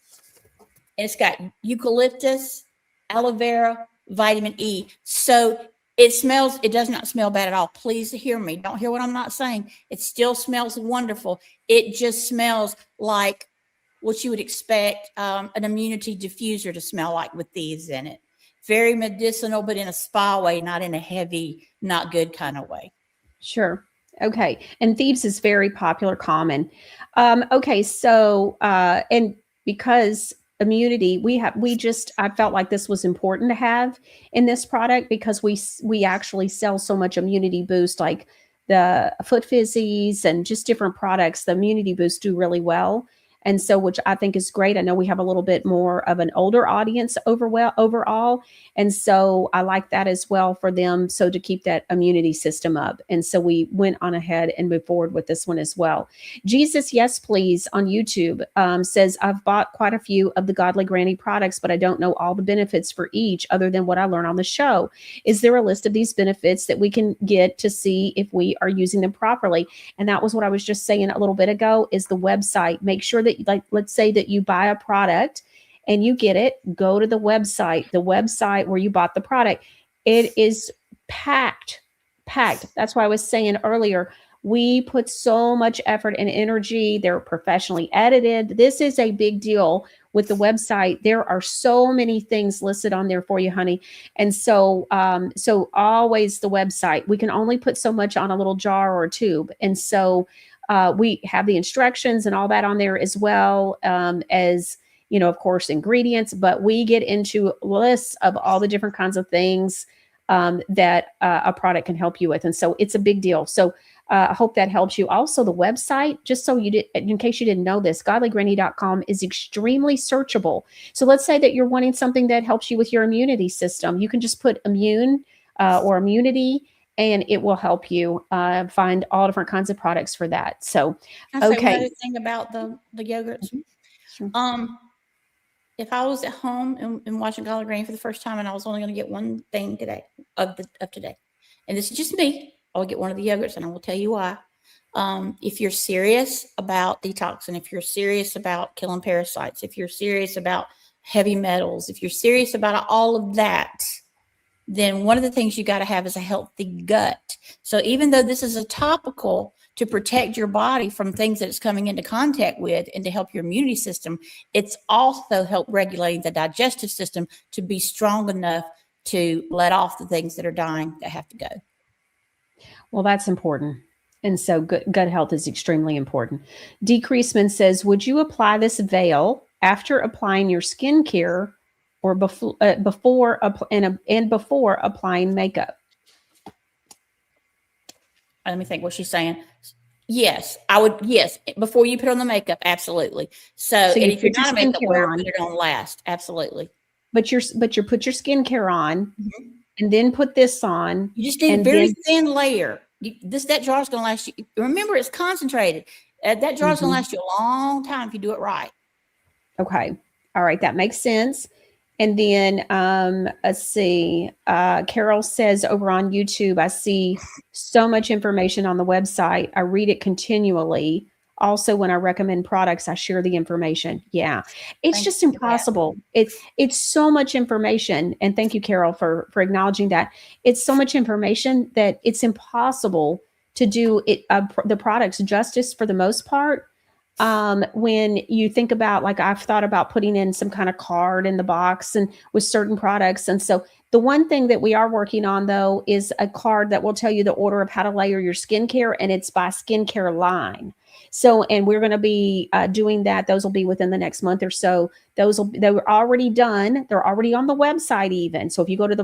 And it's got eucalyptus, aloe vera, vitamin E. So it does not smell bad at all. Please hear me. Don't hear what I'm not saying. It still smells wonderful. It just smells like what you would expect an immunity diffuser to smell like with these in it. Very medicinal, but in a spa way, not in a heavy, not good kind of way.
Sure. Okay. And Thieves is very popular, common. Okay. So, and because immunity, I felt like this was important to have in this product because we actually sell so much immunity boost, like the Foot Fizzies and just different products. The immunity boost do really well. And so, which I think is great. I know we have a little bit more of an older audience overall. And so I like that as well for them. So to keep that immunity system up. And so we went on ahead and moved forward with this one as well. Jesus, yes, please on YouTube says, I've bought quite a few of the Godly Granny products, but I don't know all the benefits for each other than what I learned on the show. Is there a list of these benefits that we can get to see if we are using them properly? And that was what I was just saying a little bit ago is the website. Make sure that, like, let's say that you buy a product and you get it, go to the website where you bought the product. It is packed. That's why I was saying earlier, we put so much effort and energy. They're professionally edited. This is a big deal with the website, there are so many things listed on there for you, honey. And so, so always the website, we can only put so much on a little jar or a tube. And so, we have the instructions and all that on there as well, as, you know, of course, ingredients, but we get into lists of all the different kinds of things that a product can help you with. And so it's a big deal. So I hope that helps you. Also, the website, just so you did, in case you didn't know this, godlygranny.com is extremely searchable. So let's say that you're wanting something that helps you with your immunity system. You can just put immune or immunity, and it will help you find all different kinds of products for that. So,
Can I say one
okay.
other thing about the yogurts?
Sure.
If I was at home and watching Godly Granny for the first time, and I was only going to get one thing today of today, and this is just me, I will get one of the yogurts, and I will tell you why. If you're serious about detoxing, if you're serious about killing parasites, if you're serious about heavy metals, if you're serious about all of that, then one of the things you got to have is a healthy gut. So even though this is a topical to protect your body from things that it's coming into contact with and to help your immunity system, it's also help regulating the digestive system to be strong enough to let off the things that are dying that have to go.
Well, that's important. And so gut health is extremely important. Decreaseman says, would you apply this veil after applying your skincare or before applying makeup?
Let me think what she's saying. Yes, I would. Yes, before you put on the makeup, absolutely. So and if you're not a makeup wearer, put it on last, absolutely.
But you put your skincare on, and then put this on.
You just need a very thin layer. That jar is going to last you. Remember, it's concentrated. That jar is going to last you a long time if you do it right.
Okay, all right, that makes sense. And then let's see. Carol says over on YouTube, I see so much information on the website. I read it continually. Also, when I recommend products, I share the information. Yeah, it's just impossible. It's so much information. And thank you, Carol, for acknowledging that. It's so much information that it's impossible to do it the products justice for the most part. When you think about, like, I've thought about putting in some kind of card in the box and with certain products. And so the one thing that we are working on, though, is a card that will tell you the order of how to layer your skincare, and it's by skincare line. So, and we're going to be doing that. Those will be within the next month or so. They were already done. They're already on the website even. So if you go to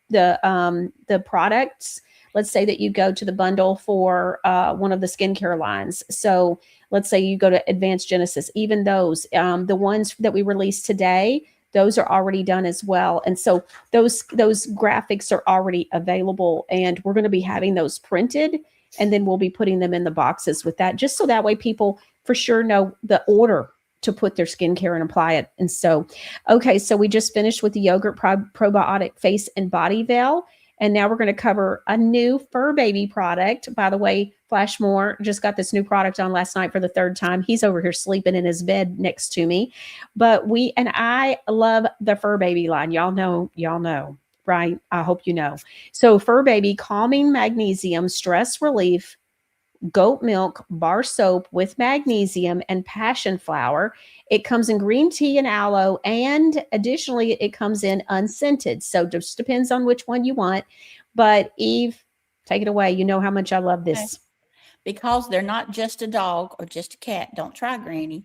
the products, let's say that you go to the bundle for one of the skincare lines. So let's say you go to Advanced Genesis, even those, the ones that we released today, those are already done as well. And so those graphics are already available, and we're going to be having those printed, and then we'll be putting them in the boxes with that, just so that way people for sure know the order to put their skincare and apply it. And so, okay, so we just finished with the yogurt probiotic face and body veil. And now we're going to cover a new fur baby product. By the way, Flashmore just got this new product on last night for the third time. He's over here sleeping in his bed next to me. But I love the fur baby line. Y'all know, right? I hope you know. So fur baby calming magnesium stress relief goat milk bar soap with magnesium and passion flower. It comes in green tea and aloe, and additionally, it comes in unscented. So just depends on which one you want. But Eve, take it away. You know how much I love this.
Because they're not just a dog or just a cat. Don't try Granny.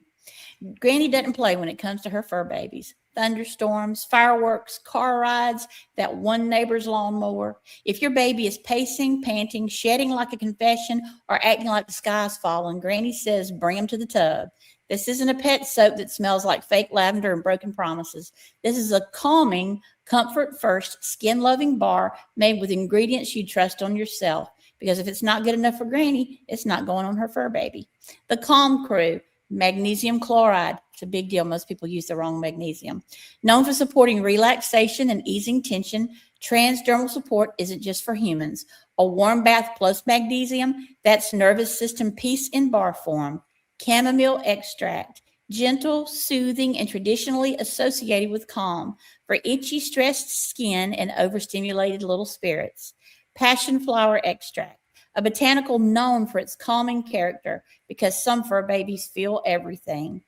Granny doesn't play when it comes to her fur babies. Thunderstorms, fireworks, car rides, that one neighbor's lawnmower. If your baby is pacing, panting, shedding like a confession, or acting like the sky's falling, Granny says, bring them to the tub. This isn't a pet soap that smells like fake lavender and broken promises. This is a calming, comfort-first, skin-loving bar made with ingredients you trust on yourself. Because if it's not good enough for Granny, it's not going on her fur baby. The Calm Crew. Magnesium chloride. It's a big deal. Most people use the wrong magnesium. Known for supporting relaxation and easing tension, transdermal support isn't just for humans. A warm bath plus magnesium, that's nervous system peace in bar form. Chamomile extract, gentle, soothing, and traditionally associated with calm for itchy, stressed skin and overstimulated little spirits. Passion flower extract, a botanical known for its calming character because some fur babies feel everything.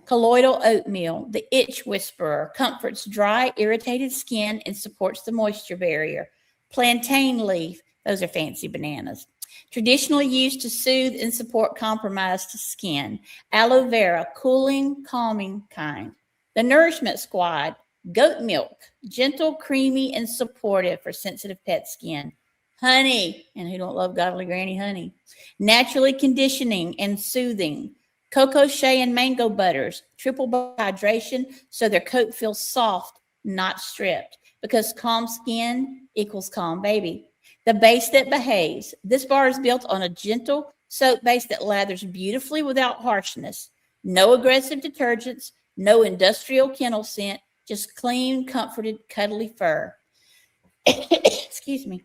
Colloidal oatmeal, the itch whisperer, comforts dry, irritated skin and supports the moisture barrier. Plantain leaf, those are fancy bananas. Traditionally used to soothe and support compromised skin. Aloe vera, cooling, calming kind. The Nourishment Squad, goat milk, gentle, creamy, and supportive for sensitive pet skin. Honey, and who don't love Godly Granny honey? Naturally conditioning and soothing. Cocoa shea and mango butters, triple hydration so their coat feels soft, not stripped, because calm skin equals calm baby. The base that behaves. This bar is built on a gentle soap base that lathers beautifully without harshness. No aggressive detergents, no industrial kennel scent, just clean, comforted, cuddly fur. Excuse me.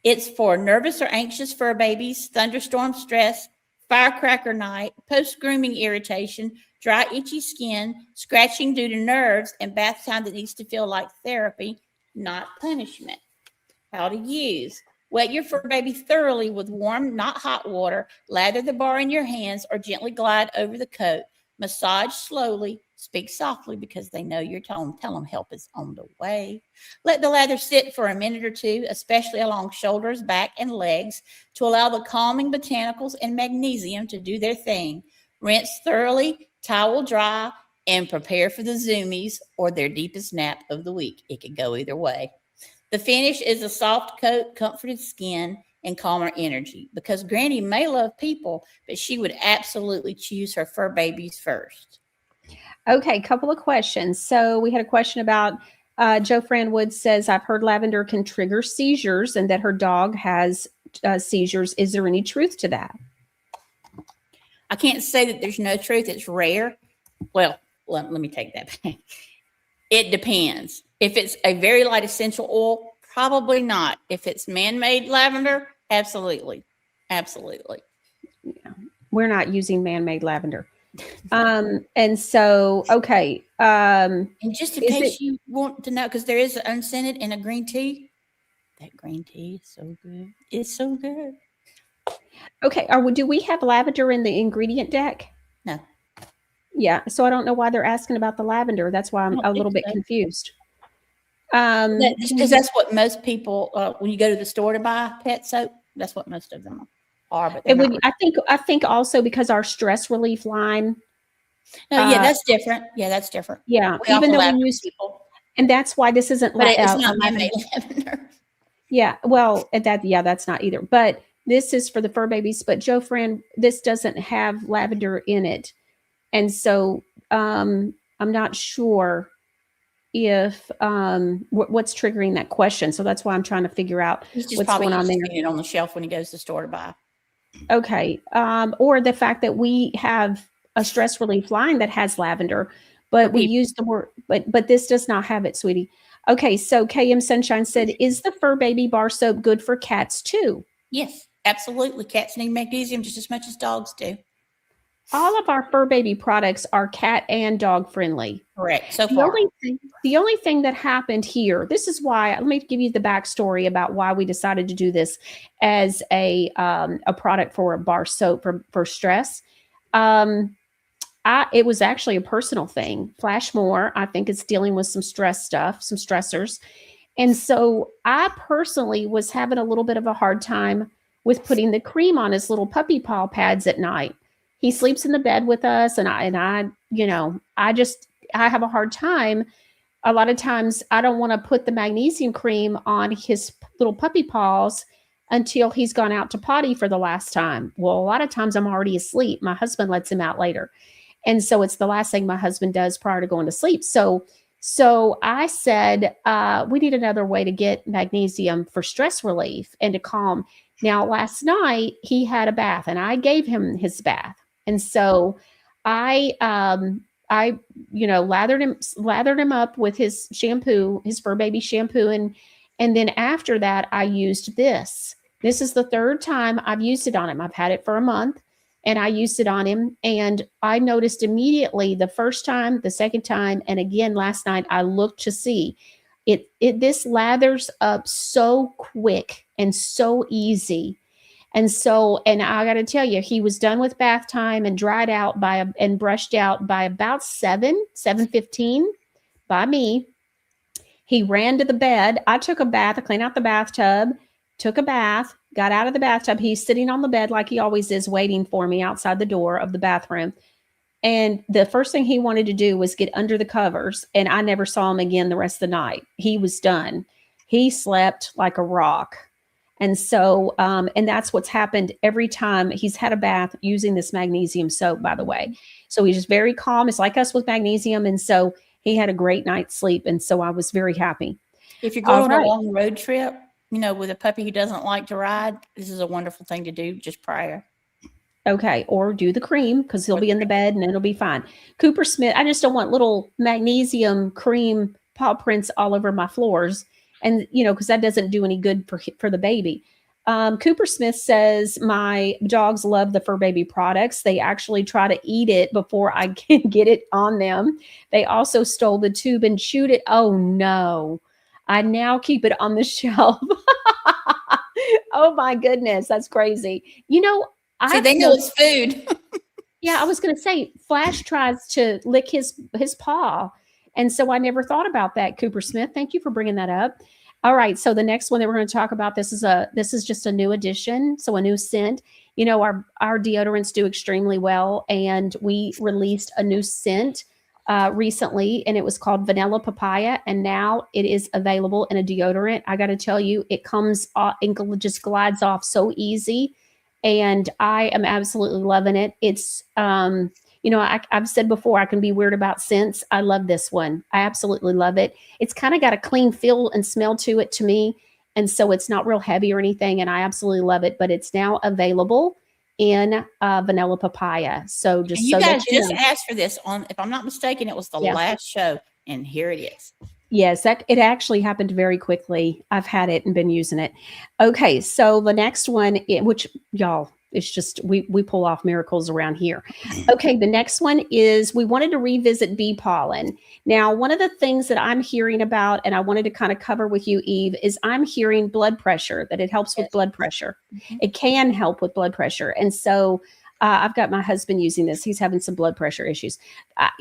It's for nervous or anxious fur babies, thunderstorm stress, firecracker night, post-grooming irritation, dry, itchy skin, scratching due to nerves, and bath time that needs to feel like therapy, not punishment. How to use. Wet your fur baby thoroughly with warm, not hot water. Lather the bar in your hands or gently glide over the coat. Massage slowly. Speak softly because they know your tone. Tell them help is on the way. Let the lather sit for a minute or two, especially along shoulders, back, and legs, to allow the calming botanicals and magnesium to do their thing. Rinse thoroughly, towel dry, and prepare for the zoomies or their deepest nap of the week. It could go either way. The finish is a soft coat, comforted skin, and calmer energy, because Granny may love people, but she would absolutely choose her fur babies first.
Okay, couple of questions. So we had a question about Joe Franwood says, I've heard lavender can trigger seizures and that her dog has seizures. Is there any truth to that?
I can't say that there's no truth. It's rare. Well, let me take that back. It depends. If it's a very light essential oil, probably not. If it's man-made lavender, absolutely. Absolutely.
Yeah. We're not using man-made lavender. And so, okay.
And just in case you want to know, because there is an unscented and a green tea. That green tea is so good. It's so good.
Okay. Do we have lavender in the ingredient deck?
No.
Yeah. So I don't know why they're asking about the lavender. That's why I'm a little bit confused.
Because that's what most people, when you go to the store to buy pet soap, that's what most of them are. But
I think also because our stress relief line.
No, yeah, that's different. Yeah, that's different.
Yeah, even though we use people, and that's why this isn't.
But it's not man-made lavender.
Yeah, well, that's not either. But this is for the fur babies. But Joe Fran, this doesn't have lavender in it, and so I'm not sure if what's triggering that question. So that's why I'm trying to figure out what's going on there.
It on the shelf when he goes to the store to buy.
Okay, or the fact that we have a stress relief line that has lavender, but we use the word, but this does not have it, sweetie. Okay, so KM Sunshine said, is the fur baby bar soap good for cats too?
Yes, absolutely. Cats need magnesium just as much as dogs do.
All of our fur baby products are cat and dog friendly.
Correct. So far.
The only thing that happened here, this is why, let me give you the backstory about why we decided to do this as a product for a bar soap for stress. It was actually a personal thing. Flashmore, I think, is dealing with some stress stuff, some stressors. And so I personally was having a little bit of a hard time with putting the cream on his little puppy paw pads at night. He sleeps in the bed with us, and I have a hard time. A lot of times I don't want to put the magnesium cream on his little puppy paws until he's gone out to potty for the last time. Well, a lot of times I'm already asleep. My husband lets him out later. And so it's the last thing my husband does prior to going to sleep. So I said, we need another way to get magnesium for stress relief and to calm. Now, last night he had a bath and I gave him his bath. And so I lathered him up with his shampoo, his fur baby shampoo. And then after that, I used this. This is the third time I've used it on him. I've had it for a month and I used it on him. And I noticed immediately the first time, the second time, and again last night, I looked to see this lathers up so quick and so easy. And so, and I got to tell you, he was done with bath time and dried out and brushed out by about 7:15 by me. He ran to the bed. I took a bath. I cleaned out the bathtub, took a bath, got out of the bathtub. He's sitting on the bed like he always is, waiting for me outside the door of the bathroom. And the first thing he wanted to do was get under the covers. And I never saw him again the rest of the night. He was done. He slept like a rock. And so, and that's what's happened every time he's had a bath using this magnesium soap, by the way. So he's just very calm. It's like us with magnesium. And so he had a great night's sleep. And so I was very happy.
If you're going on a long road trip, with a puppy who doesn't like to ride, this is a wonderful thing to do just prior.
Okay. Or do the cream, because he'll be in the bed and it'll be fine. Cooper Smith, I just don't want little magnesium cream paw prints all over my floors. And, because that doesn't do any good for the baby. Cooper Smith says, my dogs love the Fur Baby products. They actually try to eat it before I can get it on them. They also stole the tube and chewed it. Oh, no. I now keep it on the shelf. Oh, my goodness. That's crazy.
See, they know it's food.
Yeah, I was going to say, Flash tries to lick his paw. And so I never thought about that, Cooper Smith. Thank you for bringing that up. All right. So the next one that we're going to talk about, this is just a new addition. So a new scent. Our deodorants do extremely well. And we released a new scent recently, and it was called Vanilla Papaya. And now it is available in a deodorant. I got to tell you, it comes off and just glides off so easy. And I am absolutely loving it. It's, I've said before, I can be weird about scents. I love this one. I absolutely love it. It's kind of got a clean feel and smell to it to me. And so it's not real heavy or anything. And I absolutely love it. But it's now available in Vanilla Papaya. So just
and you guys just asked for this on, if I'm not mistaken, it was the last show. And here it is.
Yes, it actually happened very quickly. I've had it and been using it. Okay, so the next one, which y'all, it's just we pull off miracles around here. Okay, the next one is we wanted to revisit bee pollen. Now, one of the things that I'm hearing about, and I wanted to kind of cover with you, Eve, is I'm hearing blood pressure, that it helps with blood pressure. Mm-hmm. It can help with blood pressure. And so I've got my husband using this. He's having some blood pressure issues.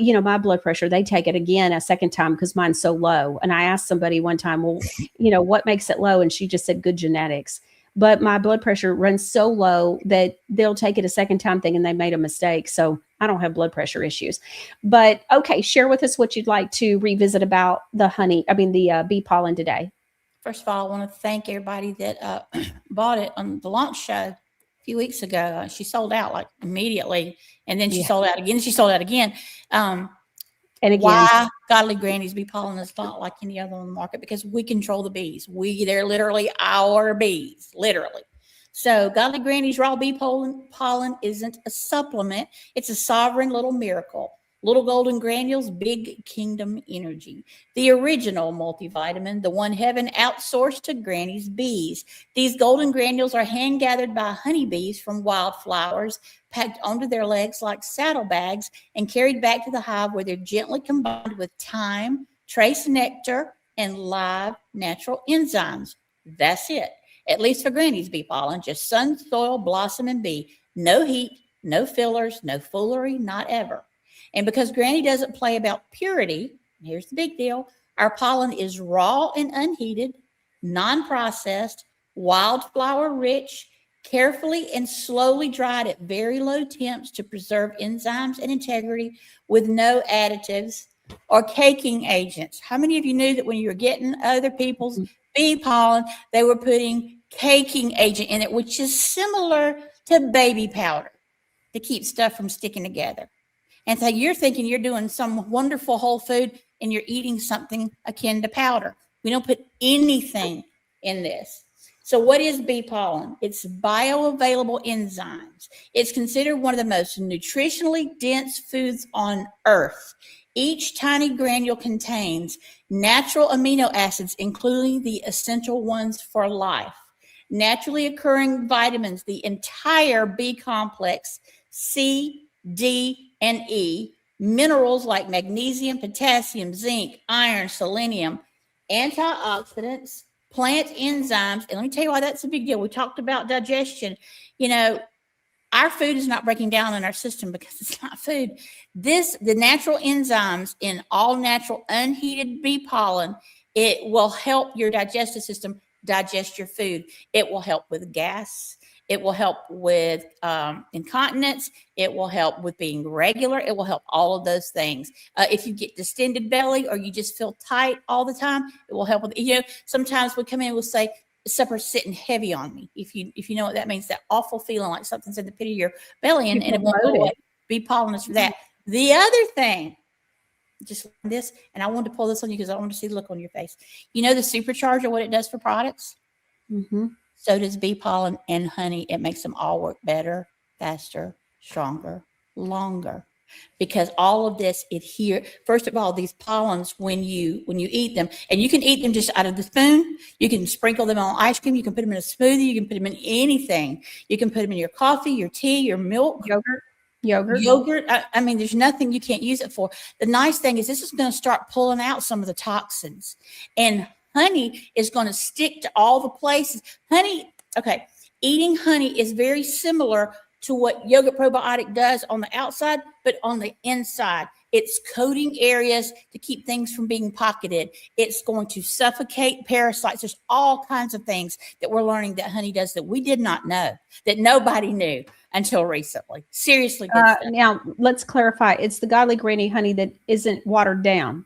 My blood pressure, they take it again a second time because mine's so low. And I asked somebody one time, well, what makes it low? And she just said good genetics. But my blood pressure runs so low that they'll take it a second time thinking they made a mistake. So I don't have blood pressure issues. But okay, share with us what you'd like to revisit about the bee pollen today.
First of all, I want to thank everybody that bought it on the launch show. Few weeks ago, she sold out like immediately, and then she sold out again. She sold out again. And again, why Godly Granny's bee pollen is not like any other on the market? Because we control the bees. They're literally our bees, literally. So Godly Granny's raw bee pollen isn't a supplement. It's a sovereign little miracle. Little golden granules, big kingdom energy. The original multivitamin, the one heaven outsourced to Granny's bees. These golden granules are hand gathered by honeybees from wildflowers, packed onto their legs like saddlebags, and carried back to the hive where they're gently combined with thyme, trace nectar, and live natural enzymes. That's it. At least for Granny's bee pollen, just sun, soil, blossom, and bee. No heat, no fillers, no foolery, not ever. And because Granny doesn't play about purity, here's the big deal, our pollen is raw and unheated, non-processed, wildflower rich, carefully and slowly dried at very low temps to preserve enzymes and integrity with no additives or caking agents. How many of you knew that when you were getting other people's bee pollen, they were putting caking agent in it, which is similar to baby powder to keep stuff from sticking together? And so you're thinking you're doing some wonderful whole food and you're eating something akin to powder. We don't put anything in this. So what is bee pollen? It's bioavailable enzymes. It's considered one of the most nutritionally dense foods on earth. Each tiny granule contains natural amino acids, including the essential ones for life. Naturally occurring vitamins, the entire B complex, C, D, and E, minerals like magnesium, potassium, zinc, iron, selenium, antioxidants, plant enzymes. And let me tell you why that's a big deal. We talked about digestion. Our food is not breaking down in our system because it's not food. The natural enzymes in all natural unheated bee pollen, it will help your digestive system digest your food. It will help with gas. It will help with incontinence. It will help with being regular. It will help all of those things. If you get distended belly or you just feel tight all the time, it will help with, sometimes we come in and we'll say, supper's sitting heavy on me. If you know what that means, that awful feeling like something's in the pit of your belly and it won't go away. Bee pollen is for that. The other thing, just this, and I wanted to pull this on you because I want to see the look on your face. The supercharger, what it does for products? Mm-hmm. So does bee pollen and honey. It makes them all work better, faster, stronger, longer. Because all of this adhere. First of all, these pollens, when you eat them, and you can eat them just out of the spoon, you can sprinkle them on ice cream, you can put them in a smoothie, you can put them in anything. You can put them in your coffee, your tea, your milk, yogurt. I mean, there's nothing you can't use it for. The nice thing is this is going to start pulling out some of the toxins, and honey is going to stick to all the places. Eating honey is very similar to what yogurt probiotic does on the outside, but on the inside. It's coating areas to keep things from being pocketed. It's going to suffocate parasites. There's all kinds of things that we're learning that honey does that we did not know, that nobody knew until recently. Seriously.
Now, let's clarify. It's the Godly Granny honey that isn't watered down.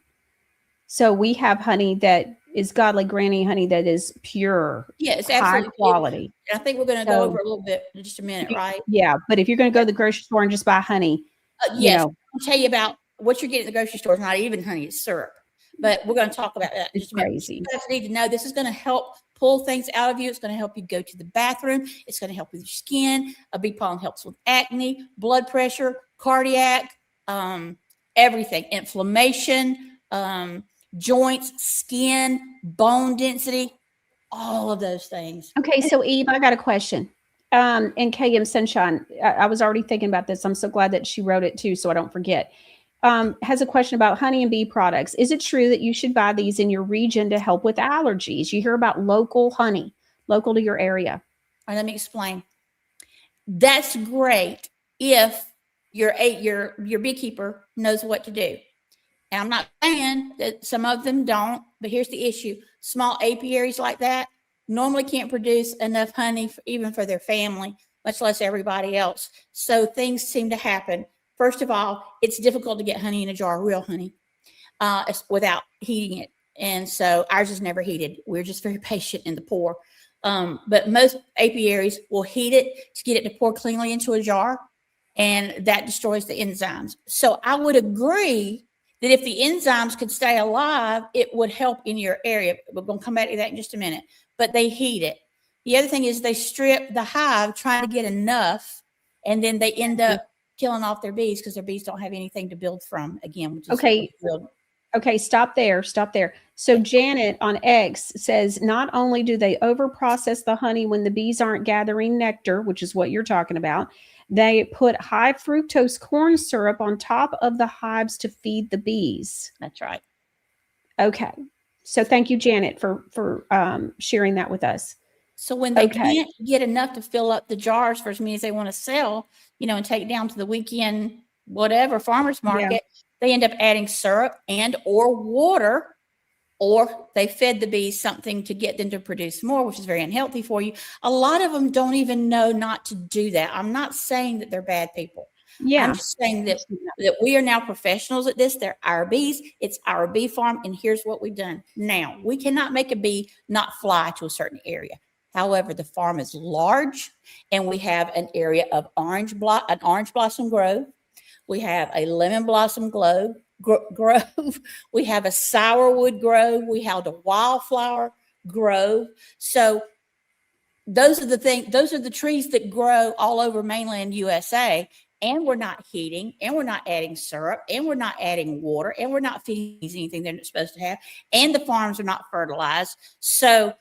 So we have honey that is Godly Granny honey that is pure,
it's absolutely
high quality.
I think we're going to go over a little bit in just a minute, right?
Yeah, but if you're going to go to the grocery store and just buy honey,
yes, I'll tell you about what you're getting at the grocery store. It's not even honey, it's syrup. But we're going to talk about that in just a minute.
Crazy.
You guys need to know this is going to help pull things out of you. It's going to help you go to the bathroom. It's going to help with your skin. A bee pollen helps with acne, blood pressure, cardiac, everything, inflammation, joints, skin, bone density, all of those things.
Okay, so Eve, I got a question. And KM Sunshine, I was already thinking about this. I'm so glad that she wrote it too, so I don't forget. Has a question about honey and bee products. Is it true that you should buy these in your region to help with allergies? You hear about local honey, local to your area.
All right, let me explain. That's great if your beekeeper knows what to do. And I'm not saying that some of them don't, but here's the issue. Small apiaries like that normally can't produce enough honey even for their family, much less everybody else. So things seem to happen. First of all, it's difficult to get honey in a jar, real honey, without heating it. And so ours is never heated. We're just very patient in the pour. But most apiaries will heat it to get it to pour cleanly into a jar, and that destroys the enzymes. So I would agree that if the enzymes could stay alive, it would help in your area. We're going to come back to that in just a minute. But they heat it. The other thing is they strip the hive trying to get enough, and then they end up killing off their bees because their bees don't have anything to build from again. Which is
Okay, stop there. So Janet on X says, not only do they overprocess the honey when the bees aren't gathering nectar, which is what you're talking about, they put high fructose corn syrup on top of the hives to feed the bees.
That's right.
Okay. So thank you, Janet, for sharing that with us.
So when they can't get enough to fill up the jars for as many as they want to sell, and take down to the weekend, whatever, farmer's market, they end up adding syrup and or water, or they fed the bees something to get them to produce more, which is very unhealthy for you. A lot of them don't even know not to do that. I'm not saying that they're bad people. Yeah. I'm just saying that we are now professionals at this. They're our bees. It's our bee farm. And here's what we've done. Now, we cannot make a bee not fly to a certain area. However, the farm is large, and we have an area of an orange blossom grove. We have a lemon blossom grove. We have a sourwood grove. We have a wildflower grove. So those are the trees that grow all over mainland USA. And we're not heating, and we're not adding syrup, and we're not adding water, and we're not feeding anything they're not supposed to have. And the farms are not fertilized. So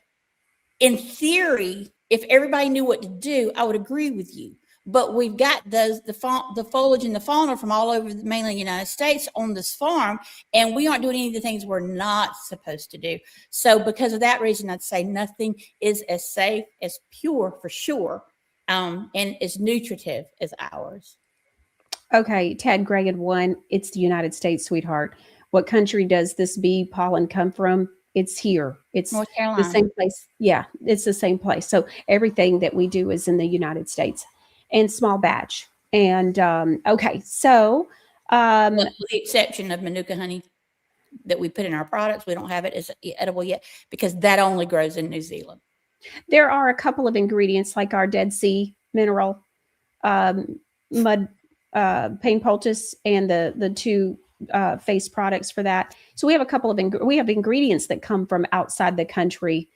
in theory, if everybody knew what to do, I would agree with you. but we've got the foliage and the fauna from all over the mainland United States on this farm, and we aren't doing any of the things we're not supposed to do. So because of that reason, I'd say nothing is as safe, as pure for sure, and as nutritive as ours.
Okay, Ted Gray had one. It's the United States, sweetheart. What country does this bee pollen come from? It's here. It's
North
the
Carolina.
same place. Yeah, it's the same place. So everything that we do is in the United States and small batch. And okay, so
With the exception of Manuka honey that we put in our products, we don't have it as edible yet because that only grows in New Zealand.
there are a couple of ingredients like our Dead Sea mineral, mud pain poultice, and the two face products for that. So we have a couple of we have ingredients that come from outside the country,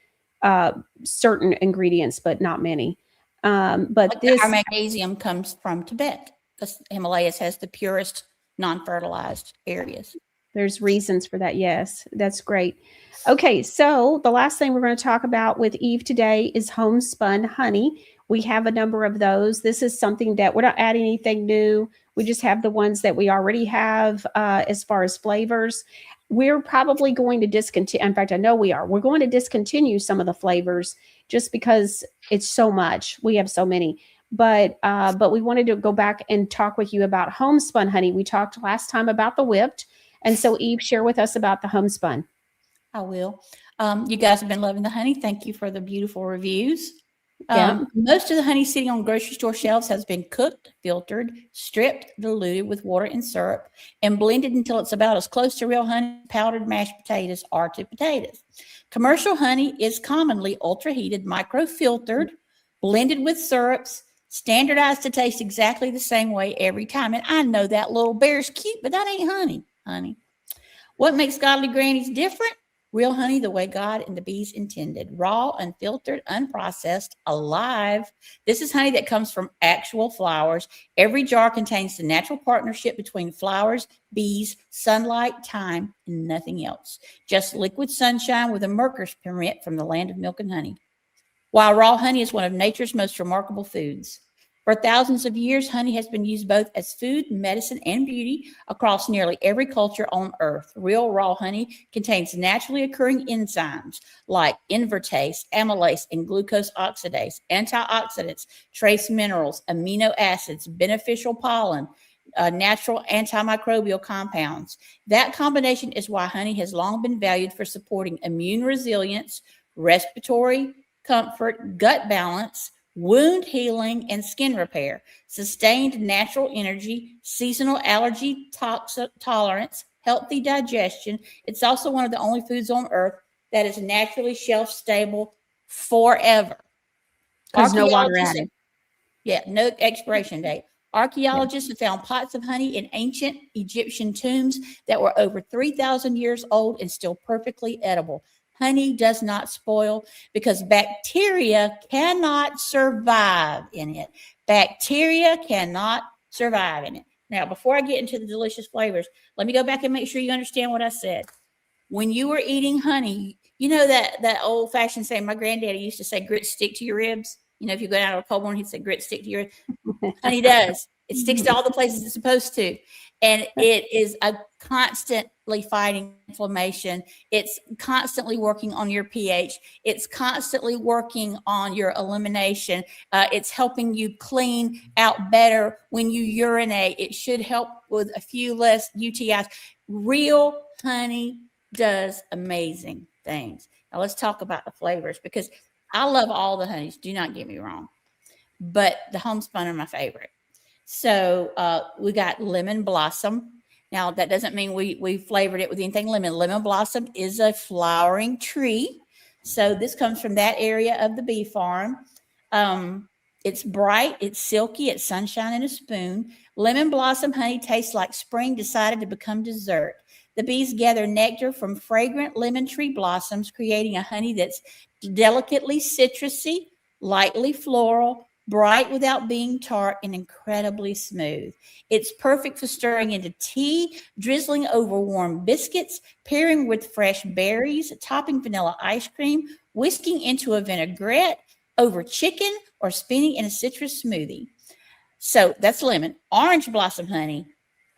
certain ingredients, but not many. But
Like
this,
our magnesium comes from Tibet because Himalayas has the purest non-fertilized areas.
there's reasons for that. Yes, that's great. Okay, so the last thing we're going to talk about with Eve today is homespun honey. We have a number of those. This is something that we're not adding anything new. We just have the ones that we already have as far as flavors. We're probably going to discontinue. In fact, I know we are. We're going to discontinue some of the flavors just because it's so much. We have so many. But we wanted to go back and talk with you about homespun honey. We talked last time about the whipped. And so Eve, share with us about the homespun.
I will. You guys have been loving the honey. Thank you for the beautiful reviews.
Yeah.
Most of the honey sitting on grocery store shelves has been cooked, filtered, stripped, diluted with water and syrup, and blended until it's about as close to real honey powdered mashed potatoes are to potatoes. Commercial honey is commonly ultra-heated, micro-filtered, blended with syrups, standardized to taste exactly the same way every time. And I know that little bear's cute, but that ain't honey. What makes Godly Grannies different? Real honey the way God and the bees intended. Raw, unfiltered, unprocessed, alive. This is honey that comes from actual flowers. Every jar contains the natural partnership between flowers, bees, sunlight, time, and nothing else. Just liquid sunshine with a Merker's permit from the land of milk and honey. While raw honey is one of nature's most remarkable foods. For thousands of years, honey has been used both as food, medicine, and beauty across nearly every culture on Earth. Real raw honey contains naturally occurring enzymes like invertase, amylase, and glucose oxidase, antioxidants, trace minerals, amino acids, beneficial pollen, natural antimicrobial compounds. That combination is why honey has long been valued for supporting immune resilience, respiratory comfort, gut balance, wound healing, and skin repair, sustained natural energy, seasonal allergy tolerance, healthy digestion. It's also one of the only foods on earth that is naturally shelf stable forever.
Because no water added.
Yeah, no expiration date. Archaeologists have found pots of honey in ancient Egyptian tombs that were over 3,000 years old and still perfectly edible. Honey does not spoil because bacteria cannot survive in it. Bacteria cannot survive in it. Now, before I get into the delicious flavors, let me go back and make sure you understand what I said. When you were eating honey, you know that old-fashioned saying, my granddaddy used to say, grit stick to your ribs. You know, if you go down to a cold morning, he'd say, grit stick to your ribs. Honey does. It sticks to all the places it's supposed to. And it is a constantly fighting inflammation. It's constantly working on your pH. It's constantly working on your elimination. It's helping you clean out better when you urinate. It should help with a few less UTIs. Real honey does amazing things. Now let's talk about the flavors because I love all the honeys. Do not get me wrong. But the homespun are my favorite. So we got lemon blossom. Now, that doesn't mean we flavored it with anything lemon. Lemon blossom is a flowering tree. So this comes from that area of the bee farm. It's bright, it's silky, it's sunshine in a spoon. Lemon blossom honey tastes like spring decided to become dessert. The bees gather nectar from fragrant lemon tree blossoms, creating a honey that's delicately citrusy, lightly floral, bright without being tart, and incredibly smooth. It's perfect for stirring into tea, drizzling over warm biscuits, pairing with fresh berries, topping vanilla ice cream, whisking into a vinaigrette, over chicken, or spinning in a citrus smoothie. So that's lemon. Orange blossom honey.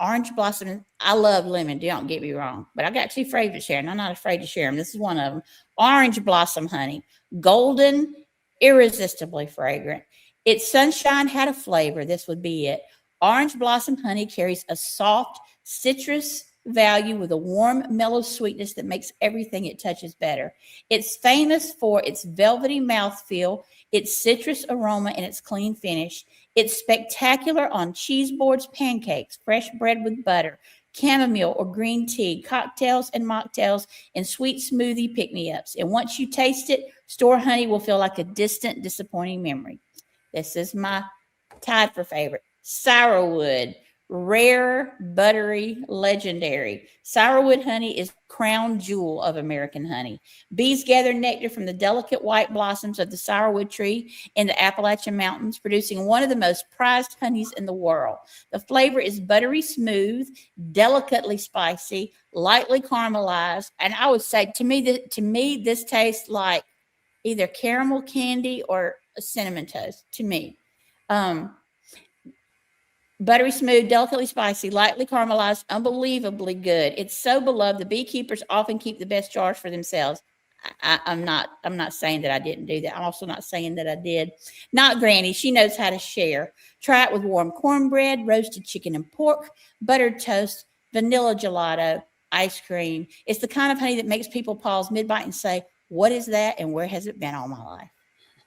Orange blossom. I love lemon. Don't get me wrong. But I got 2 favorites here, and I'm not afraid to share them. This is one of them. Orange blossom honey. Golden, irresistibly fragrant. Its sunshine had a flavor. This would be it. Orange blossom honey carries a soft citrus value with a warm, mellow sweetness that makes everything it touches better. It's famous for its velvety mouthfeel, its citrus aroma, and its clean finish. It's spectacular on cheese boards, pancakes, fresh bread with butter, chamomile or green tea, cocktails and mocktails, and sweet smoothie pick-me-ups. And once you taste it, store honey will feel like a distant, disappointing memory. This is my tied for favorite. Sourwood, rare, buttery, legendary. Sourwood honey is the crown jewel of American honey. Bees gather nectar from the delicate white blossoms of the sourwood tree in the Appalachian Mountains, producing one of the most prized honeys in the world. The flavor is buttery smooth, delicately spicy, lightly caramelized, and I would say to me this tastes like either caramel candy or a cinnamon toast to me. Buttery smooth, delicately spicy, lightly caramelized, unbelievably good. It's so beloved. The beekeepers often keep the best jars for themselves. I'm not saying that I didn't do that. I'm also not saying that I did. Not Granny. She knows how to share. Try it with warm cornbread, roasted chicken and pork, buttered toast, vanilla gelato, ice cream. It's the kind of honey that makes people pause mid-bite and say, what is that and where has it been all my life?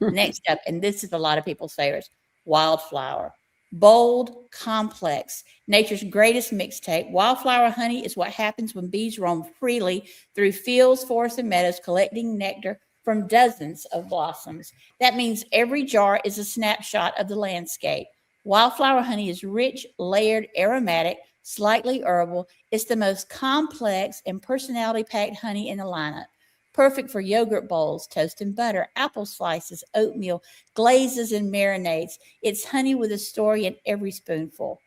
Next up, and this is a lot of people's favorites, wildflower. Bold, complex, nature's greatest mixtape. Wildflower honey is what happens when bees roam freely through fields, forests, and meadows, collecting nectar from dozens of blossoms. That means every jar is a snapshot of the landscape. Wildflower honey is rich, layered, aromatic, slightly herbal. It's the most complex and personality-packed honey in the lineup. Perfect for yogurt bowls, toast and butter, apple slices, oatmeal, glazes, and marinades. It's honey with a story in every spoonful.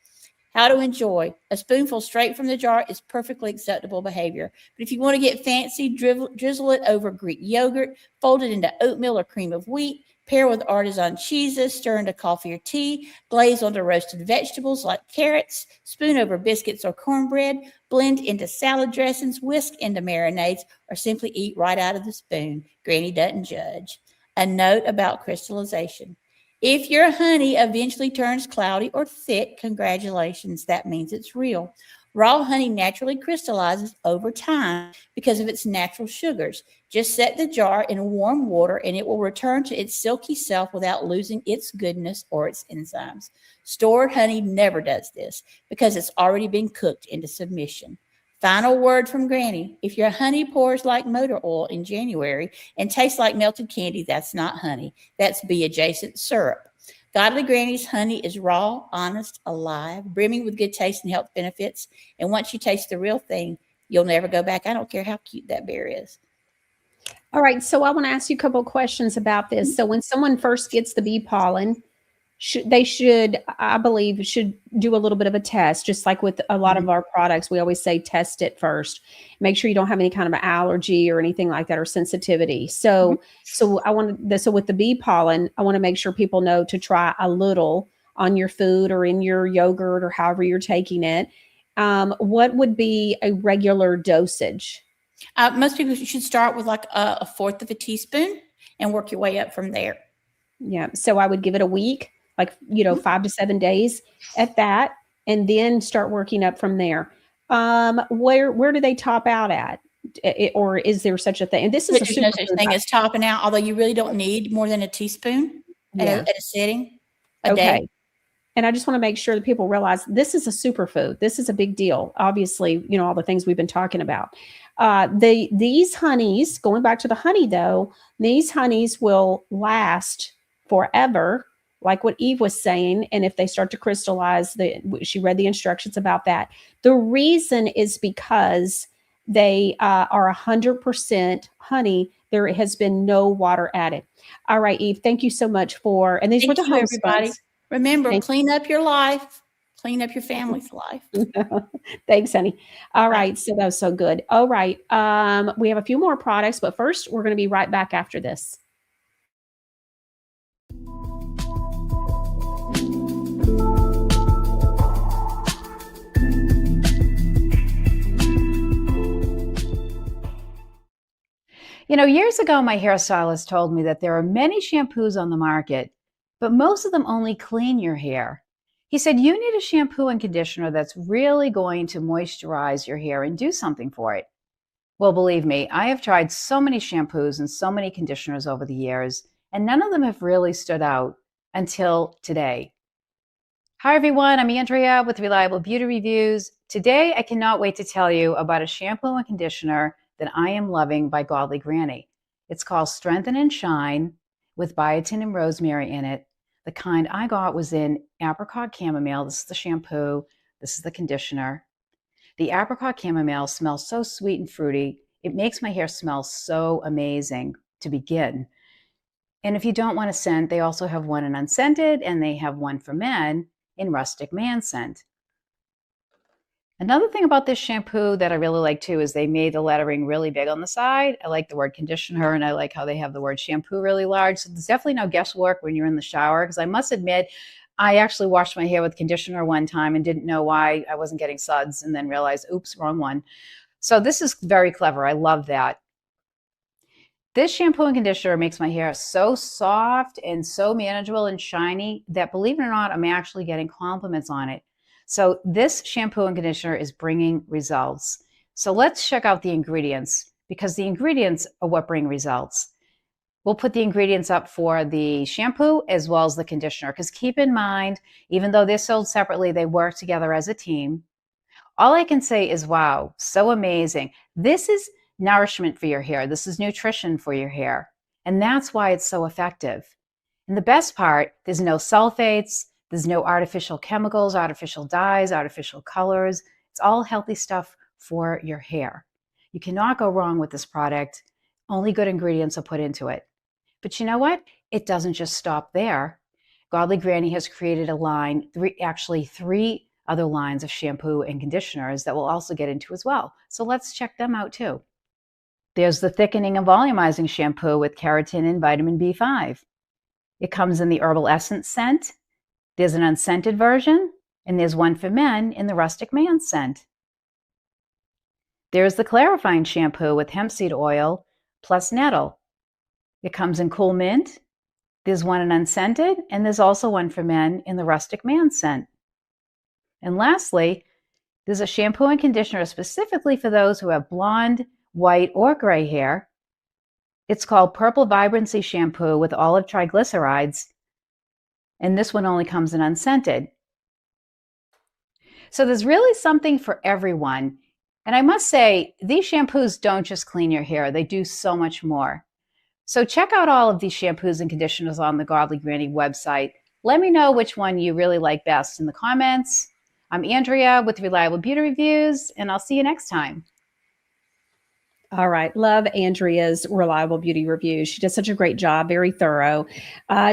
How to enjoy. A spoonful straight from the jar is perfectly acceptable behavior. But if you want to get fancy, drizzle it over Greek yogurt, fold it into oatmeal or cream of wheat, pair with artisan cheeses, stir into coffee or tea, glaze onto roasted vegetables like carrots, spoon over biscuits or cornbread, blend into salad dressings, whisk into marinades, or simply eat right out of the spoon. Granny doesn't judge. A note about crystallization. If your honey eventually turns cloudy or thick, congratulations, that means it's real. Raw honey naturally crystallizes over time because of its natural sugars. Just set the jar in warm water and it will return to its silky self without losing its goodness or its enzymes. Stored honey never does this because it's already been cooked into submission. Final word from Granny. If your honey pours like motor oil in January and tastes like melted candy, that's not honey. That's bee-adjacent syrup. Godly Granny's honey is raw, honest, alive, brimming with good taste and health benefits. And once you taste the real thing, you'll never go back. I don't care how cute that bear is.
All right. So I want to ask you a couple of questions about this. So when someone first gets the bee pollen, I believe, should do a little bit of a test, just like with a lot of our products. We always say test it first. Make sure you don't have any kind of allergy or anything like that or sensitivity. So with the bee pollen, I want to make sure people know to try a little on your food or in your yogurt or however you're taking it. What would be a regular dosage?
Most people should start with like a fourth of a teaspoon and work your way up from there.
Yeah. So I would give it a week, 5 to 7 days at that, and then start working up from there. Where do they top out at? Or is there such a thing? And this is
There's no such thing as topping out, although you really don't need more than a teaspoon at a sitting a day.
And I just want to make sure that people realize this is a superfood. This is a big deal. Obviously, all the things we've been talking about. These honeys, going back to the honey though, these honeys will last forever, like what Eve was saying. And if they start to crystallize, she read the instructions about that. The reason is because they are 100% honey. There has been no water added. All right, Eve, thank you so much and these were the home
everybody.
spots.
Remember, clean up your life, clean up your family's life.
Thanks, honey. All right. So that was so good. All right. We have a few more products, but first we're going to be right back after this.
Years ago, my hairstylist told me that there are many shampoos on the market, but most of them only clean your hair. He said, you need a shampoo and conditioner that's really going to moisturize your hair and do something for it. Well, believe me, I have tried so many shampoos and so many conditioners over the years, and none of them have really stood out until today. Hi, everyone. I'm Andrea with Reliable Beauty Reviews. Today, I cannot wait to tell you about a shampoo and conditioner that I am loving by Godly Granny. It's called Strengthen and Shine with biotin and rosemary in it. The kind I got was in apricot chamomile. This is the shampoo. This is the conditioner. The apricot chamomile smells so sweet and fruity. It makes my hair smell so amazing to begin. And if you don't want a scent, they also have one in unscented, and they have one for men in rustic man scent. Another thing about this shampoo that I really like too is they made the lettering really big on the side. I like the word conditioner, and I like how they have the word shampoo really large. So there's definitely no guesswork when you're in the shower, because I must admit, I actually washed my hair with conditioner one time and didn't know why I wasn't getting suds, and then realized, oops, wrong one. So this is very clever. I love that. This shampoo and conditioner makes my hair so soft and so manageable and shiny that, believe it or not, I'm actually getting compliments on it. So this shampoo and conditioner is bringing results. So let's check out the ingredients, because the ingredients are what bring results. We'll put the ingredients up for the shampoo as well as the conditioner, because keep in mind, even though they're sold separately, they work together as a team. All I can say is, wow, so amazing. This is nourishment for your hair. This is nutrition for your hair. And that's why it's so effective. And the best part, there's no sulfates, there's no artificial chemicals, artificial dyes, artificial colors. It's all healthy stuff for your hair. You cannot go wrong with this product. Only good ingredients are put into it. But you know what? It doesn't just stop there. Godly Granny has created a line, three other lines of shampoo and conditioners that we'll also get into as well. So let's check them out too. There's the thickening and volumizing shampoo with keratin and vitamin B5. It comes in the herbal essence scent. There's an unscented version, and there's one for men in the rustic man scent. There's the clarifying shampoo with hemp seed oil plus nettle. It comes in cool mint. There's one in unscented, and there's also one for men in the rustic man scent. And lastly, there's a shampoo and conditioner specifically for those who have blonde, white, or gray hair. It's called Purple Vibrancy Shampoo with olive triglycerides, and this one only comes in unscented. So there's really something for everyone. And I must say, these shampoos don't just clean your hair, they do so much more. So check out all of these shampoos and conditioners on the Godly Granny website. Let me know which one you really like best in the comments. I'm Andrea with Reliable Beauty Reviews, and I'll see you next time.
All right. Love Andrea's Reliable Beauty Reviews. She does such a great job, very thorough.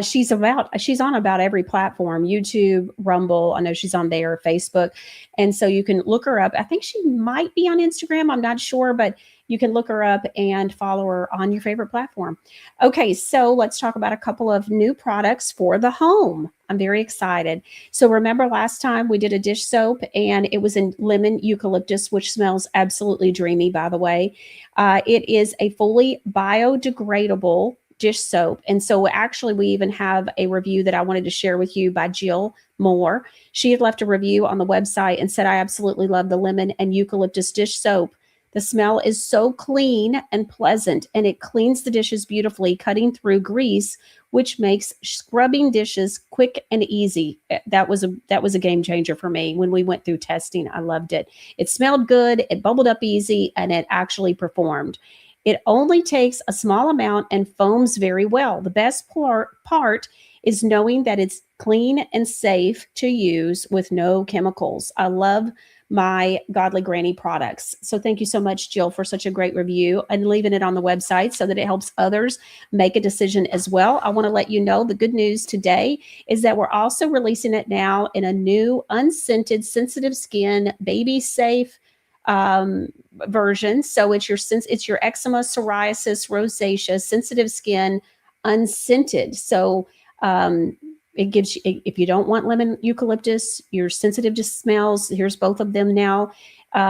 She's on about every platform, YouTube, Rumble. I know she's on there, Facebook. And so you can look her up. I think she might be on Instagram. I'm not sure, but you can look her up and follow her on your favorite platform. Okay, so let's talk about a couple of new products for the home. I'm very excited. So remember last time we did a dish soap, and it was in lemon eucalyptus, which smells absolutely dreamy, by the way. It is a fully biodegradable dish soap. And so actually we even have a review that I wanted to share with you by Jill Moore. She had left a review on the website and said, I absolutely love the lemon and eucalyptus dish soap. The smell is so clean and pleasant, and it cleans the dishes beautifully, cutting through grease, which makes scrubbing dishes quick and easy. That was a game changer for me when we went through testing. I loved it. It smelled good, it bubbled up easy, and it actually performed. It only takes a small amount and foams very well. The best part is knowing that it's clean and safe to use with no chemicals. I love my Godly Granny products. So thank you so much, Jill, for such a great review and leaving it on the website so that it helps others make a decision as well. I want to let you know the good news today is that we're also releasing it now in a new unscented, sensitive skin, baby safe version. So it's your eczema, psoriasis, rosacea, sensitive skin, unscented. So it gives you, if you don't want lemon eucalyptus, you're sensitive to smells, here's both of them now.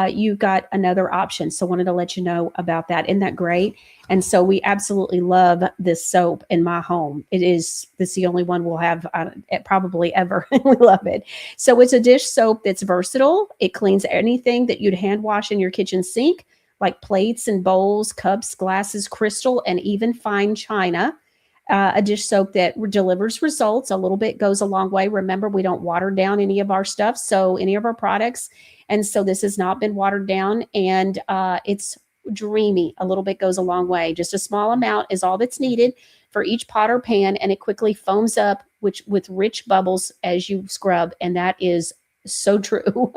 you got another option. So wanted to let you know about that. Isn't that great? And so we absolutely love this soap in my home. This is the only one we'll have probably ever. We love it. So it's a dish soap that's versatile. It cleans anything that you'd hand wash in your kitchen sink, like plates and bowls, cups, glasses, crystal, and even fine china. A dish soap that delivers results. A little bit goes a long way. Remember, we don't water down any of our stuff, so any of our products. And so this has not been watered down, and it's dreamy. A little bit goes a long way. Just a small amount is all that's needed for each pot or pan, and it quickly foams up with rich bubbles as you scrub, and that is so true.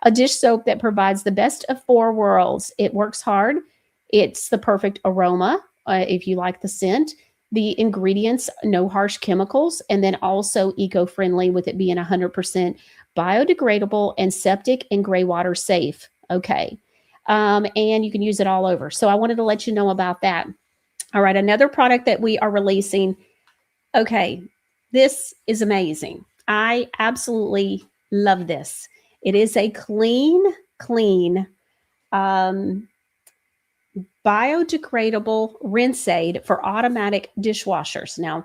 A dish soap that provides the best of 4 worlds. It works hard. It's the perfect aroma if you like the scent. The ingredients, no harsh chemicals, and then also eco-friendly with it being 100% biodegradable and septic and gray water safe. Okay. And you can use it all over. So I wanted to let you know about that. All right. Another product that we are releasing. Okay. This is amazing. I absolutely love this. It is a clean, biodegradable rinse aid for automatic dishwashers. Now,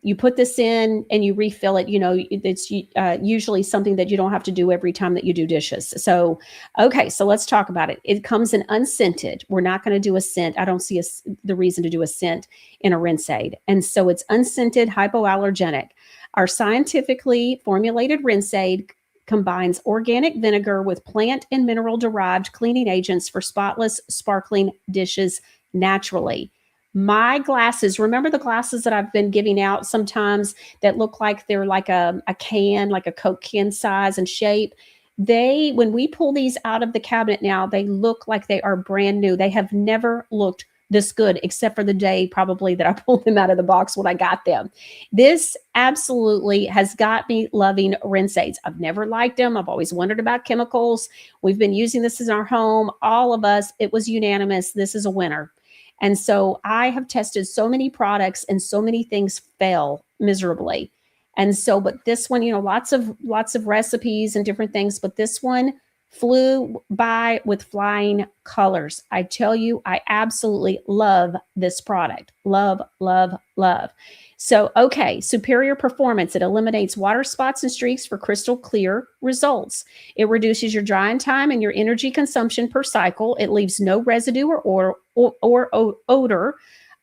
you put this in and you refill it. You know, it's usually something that you don't have to do every time that you do dishes. So, okay, so let's talk about it. It comes in unscented. We're not going to do a scent. I don't see the reason to do a scent in a rinse aid. And so it's unscented, hypoallergenic. Our scientifically formulated rinse aid combines organic vinegar with plant and mineral-derived cleaning agents for spotless, sparkling dishes naturally. My glasses, remember the glasses that I've been giving out sometimes that look like they're like a can, like a Coke can size and shape? When we pull these out of the cabinet now, they look like they are brand new. They have never looked this good, except for the day probably that I pulled them out of the box when I got them. This absolutely has got me loving rinse aids. I've never liked them. I've always wondered about chemicals. We've been using this in our home. All of us, it was unanimous. This is a winner. And so I have tested so many products and so many things fail miserably. And so, but this one, you know, lots of recipes and different things, but this one flew by with flying colors. I tell you, I absolutely love this product. Love, love, love. So, okay, superior performance. It eliminates water spots and streaks for crystal clear results. It reduces your drying time and your energy consumption per cycle. It leaves no residue or odor.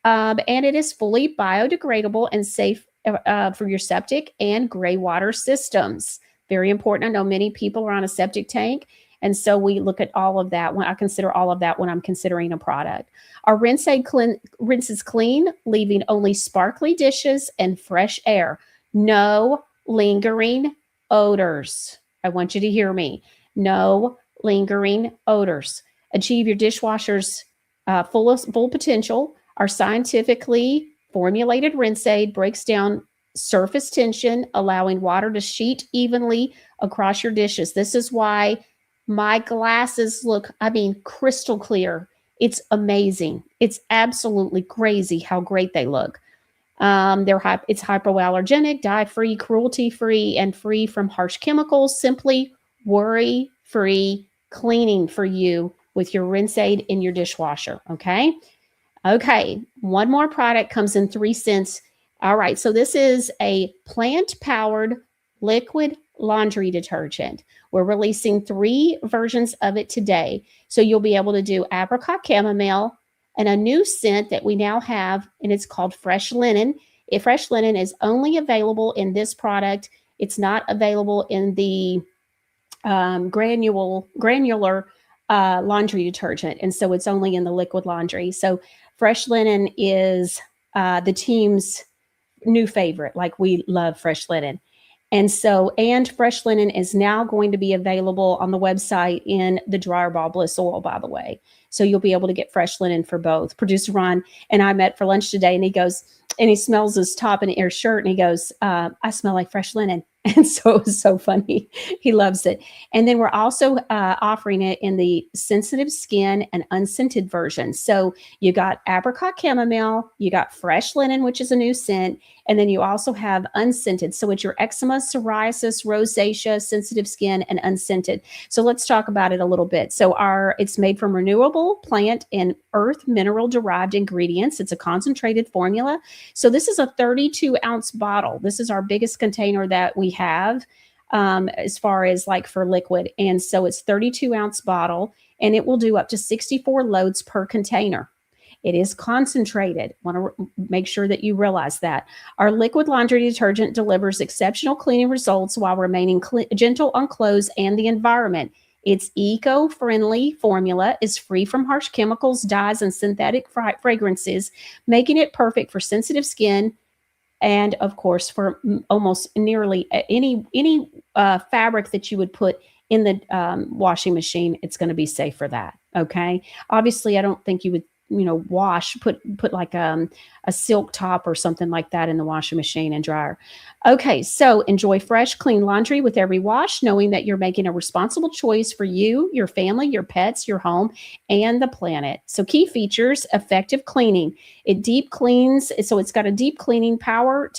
And it is fully biodegradable and safe for your septic and gray water systems. Very important. I know many people are on a septic tank, and so we look at all of that. When I consider all of that when I'm considering a product. Our rinse aid rinses clean, leaving only sparkly dishes and fresh air. No lingering odors. I want you to hear me. No lingering odors. Achieve your dishwasher's full potential. Our scientifically formulated rinse aid breaks down surface tension, allowing water to sheet evenly across your dishes. This is why my glasses look, crystal clear. It's amazing. It's absolutely crazy how great they look. It's hypoallergenic, dye-free, cruelty-free, and free from harsh chemicals. Simply worry-free cleaning for you with your rinse aid in your dishwasher. Okay. One more product comes in 3 cents. All right, so this is a plant-powered liquid laundry detergent. We're releasing 3 versions of it today. So you'll be able to do apricot chamomile and a new scent that we now have, and it's called Fresh Linen. Fresh Linen is only available in this product. It's not available in the granular laundry detergent, and so it's only in the liquid laundry. So Fresh Linen is the team's new favorite. Like, we love Fresh Linen. And Fresh Linen is now going to be available on the website in the dryer ball bliss oil, by the way. So you'll be able to get Fresh Linen for both. Producer Ron and I met for lunch today, and he goes, and he smells his top and air shirt, and he goes, I smell like Fresh Linen. And so it was so funny. He loves it. And then we're also offering it in the sensitive skin and unscented version. So you got apricot chamomile, you got fresh linen, which is a new scent, and then you also have unscented. So it's your eczema, psoriasis, rosacea, sensitive skin, and unscented. So let's talk about it a little bit. So it's made from renewable plant and earth mineral derived ingredients. It's a concentrated formula. So this is a 32-ounce bottle. This is our biggest container that we have as far as like for liquid. And so it's 32-ounce bottle, and it will do up to 64 loads per container. It is concentrated. Want to make sure that you realize that. Our liquid laundry detergent delivers exceptional cleaning results while remaining gentle on clothes and the environment. Its eco-friendly formula is free from harsh chemicals, dyes, and synthetic fragrances, making it perfect for sensitive skin and, of course, for almost nearly any fabric that you would put in the washing machine. It's going to be safe for that. Okay. Obviously, I don't think you would put like a silk top or something like that in the washing machine and dryer. Okay, so enjoy fresh, clean laundry with every wash, knowing that you're making a responsible choice for you, your family, your pets, your home, and the planet. So key features: effective cleaning. It deep cleans, so it's got a deep cleaning power.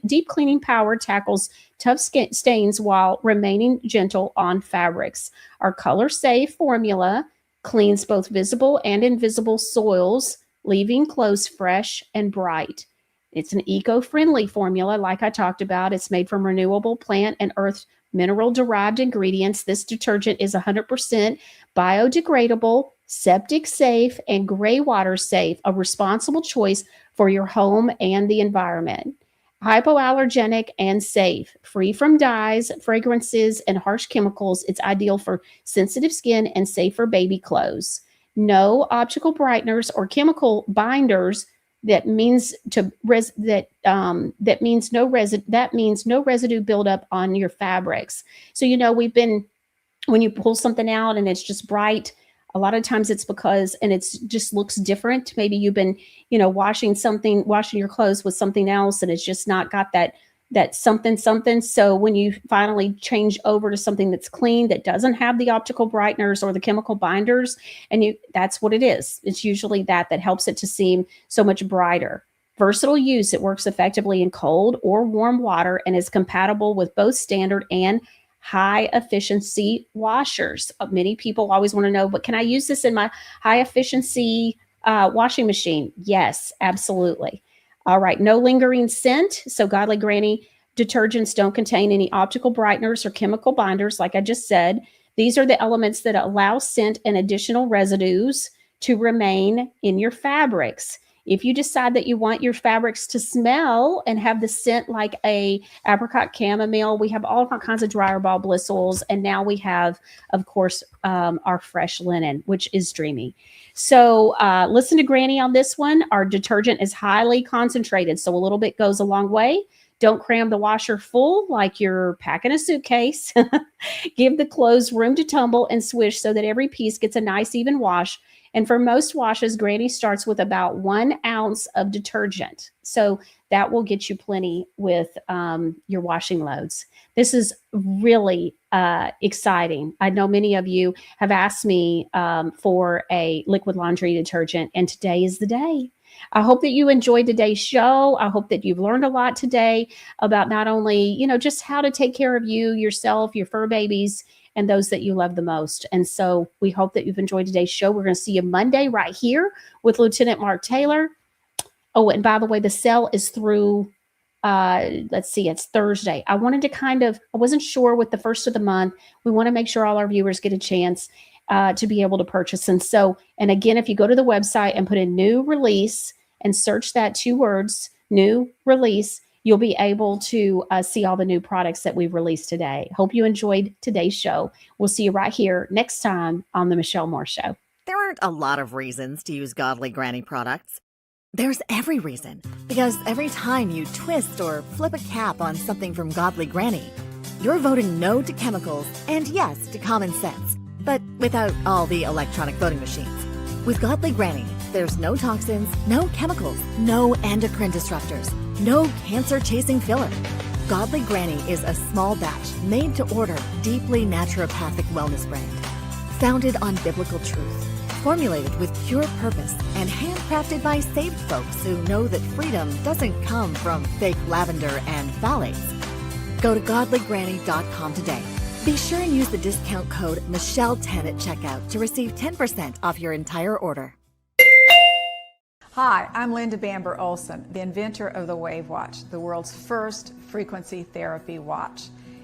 Deep cleaning power tackles tough stains while remaining gentle on fabrics. Our color safe formula cleans both visible and invisible soils, leaving clothes fresh and bright. It's an eco-friendly formula, like I talked about. It's made from renewable plant and earth mineral-derived ingredients. This detergent is 100% biodegradable, septic safe, and gray water safe, a responsible choice for your home and the environment. Hypoallergenic and safe, free from dyes, fragrances, and harsh chemicals. It's ideal for sensitive skin and safe for baby clothes. No optical brighteners or chemical binders. That means no residue buildup on your fabrics. So when you pull something out and it's just bright, a lot of times it's because, and it's just looks different. Maybe you've been, washing your clothes with something else, and it's just not got that something. So when you finally change over to something that's clean, that doesn't have the optical brighteners or the chemical binders, that's what it is. It's usually that helps it to seem so much brighter. Versatile use. It works effectively in cold or warm water and is compatible with both standard and high efficiency washers. Many people always want to know, but can I use this in my high efficiency washing machine? Yes, absolutely. All right. No lingering scent. So Godly Granny detergents don't contain any optical brighteners or chemical binders. Like I just said, these are the elements that allow scent and additional residues to remain in your fabrics. If you decide that you want your fabrics to smell and have the scent like a apricot chamomile, we have all different kinds of dryer ball bliss oils. And now we have, of course, our fresh linen, which is dreamy. So listen to Granny on this one. Our detergent is highly concentrated, so a little bit goes a long way. Don't cram the washer full like you're packing a suitcase. Give the clothes room to tumble and swish so that every piece gets a nice even wash. And for most washes, Granny starts with about 1 ounce of detergent. So that will get you plenty with your washing loads. This is really exciting. I know many of you have asked me for a liquid laundry detergent, and today is the day. I hope that you enjoyed today's show. I hope that you've learned a lot today about not only, just how to take care of you, yourself, your fur babies, and those that you love the most. And so we hope that you've enjoyed today's show. We're going to see you Monday right here with Lieutenant Mark Taylor. Oh, and by the way, the sale is through, it's Thursday. I wasn't sure with the first of the month. We want to make sure all our viewers get a chance to be able to purchase. And again, if you go to the website and put in new release and search that 2 words, new release, you'll be able to see all the new products that we've released today. Hope you enjoyed today's show. We'll see you right here next time on The Michelle Moore Show.
There aren't a lot of reasons to use Godly Granny products. There's every reason, because every time you twist or flip a cap on something from Godly Granny, you're voting no to chemicals and yes to common sense, but without all the electronic voting machines. With Godly Granny, there's no toxins, no chemicals, no endocrine disruptors, no cancer-chasing filler. Godly Granny is a small batch, made to order, deeply naturopathic wellness brand. Founded on biblical truth, formulated with pure purpose, and handcrafted by saved folks who know that freedom doesn't come from fake lavender and phthalates. Go to godlygranny.com today. Be sure and use the discount code Michelle10 at checkout to receive 10% off your entire order.
Hi, I'm Linda Bamber Olson, the inventor of the Wave Watch, the world's first frequency therapy watch.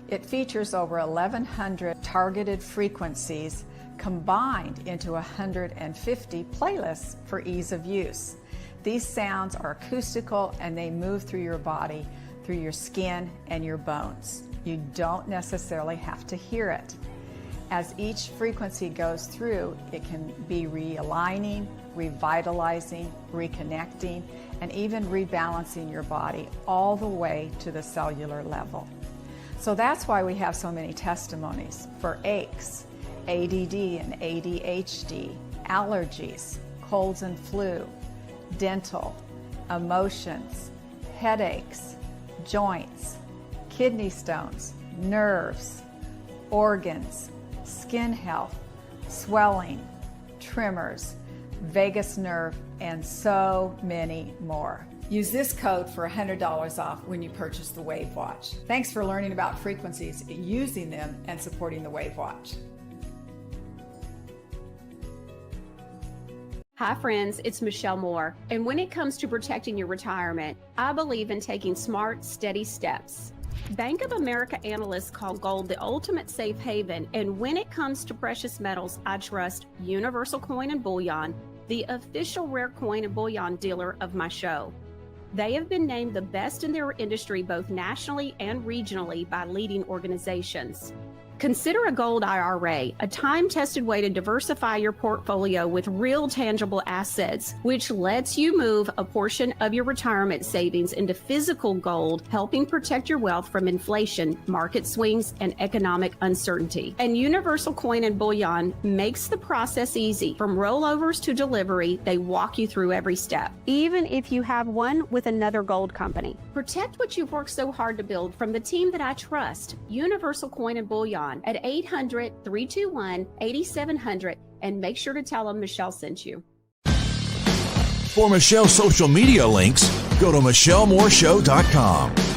It features over 1,100 targeted frequencies combined into 150 playlists for ease of use. These sounds are acoustical and they move through your body, through your skin and your bones. You don't necessarily have to hear it. As each frequency goes through, it can be realigning, revitalizing, reconnecting, and even rebalancing your body all the way to the cellular level. So that's why we have so many testimonies for aches, ADD and ADHD, allergies, colds and flu, dental, emotions, headaches, joints, kidney stones, nerves, organs, skin health, swelling, tremors, vagus nerve, and so many more. Use this code for $100 off when you purchase the Wave Watch. Thanks for learning about frequencies, using them, and supporting the Wave Watch.
Hi friends, it's Michelle Moore. And when it comes to protecting your retirement, I believe in taking smart, steady steps. Bank of America analysts call gold the ultimate safe haven, and when it comes to precious metals, I trust Universal Coin and Bullion, the official rare coin and bullion dealer of my show. They have been named the best in their industry both nationally and regionally by leading organizations. Consider a gold IRA, a time-tested way to diversify your portfolio with real tangible assets, which lets you move a portion of your retirement savings into physical gold, helping protect your wealth from inflation, market swings, and economic uncertainty. And Universal Coin and Bullion makes the process easy. From rollovers to delivery, they walk you through every step, even if you have one with another gold company. Protect what you've worked so hard to build from the team that I trust, Universal Coin and Bullion, at 800-321-8700, and make sure to tell them Michelle sent you.
For Michelle's social media links, go to michellemooreshow.com.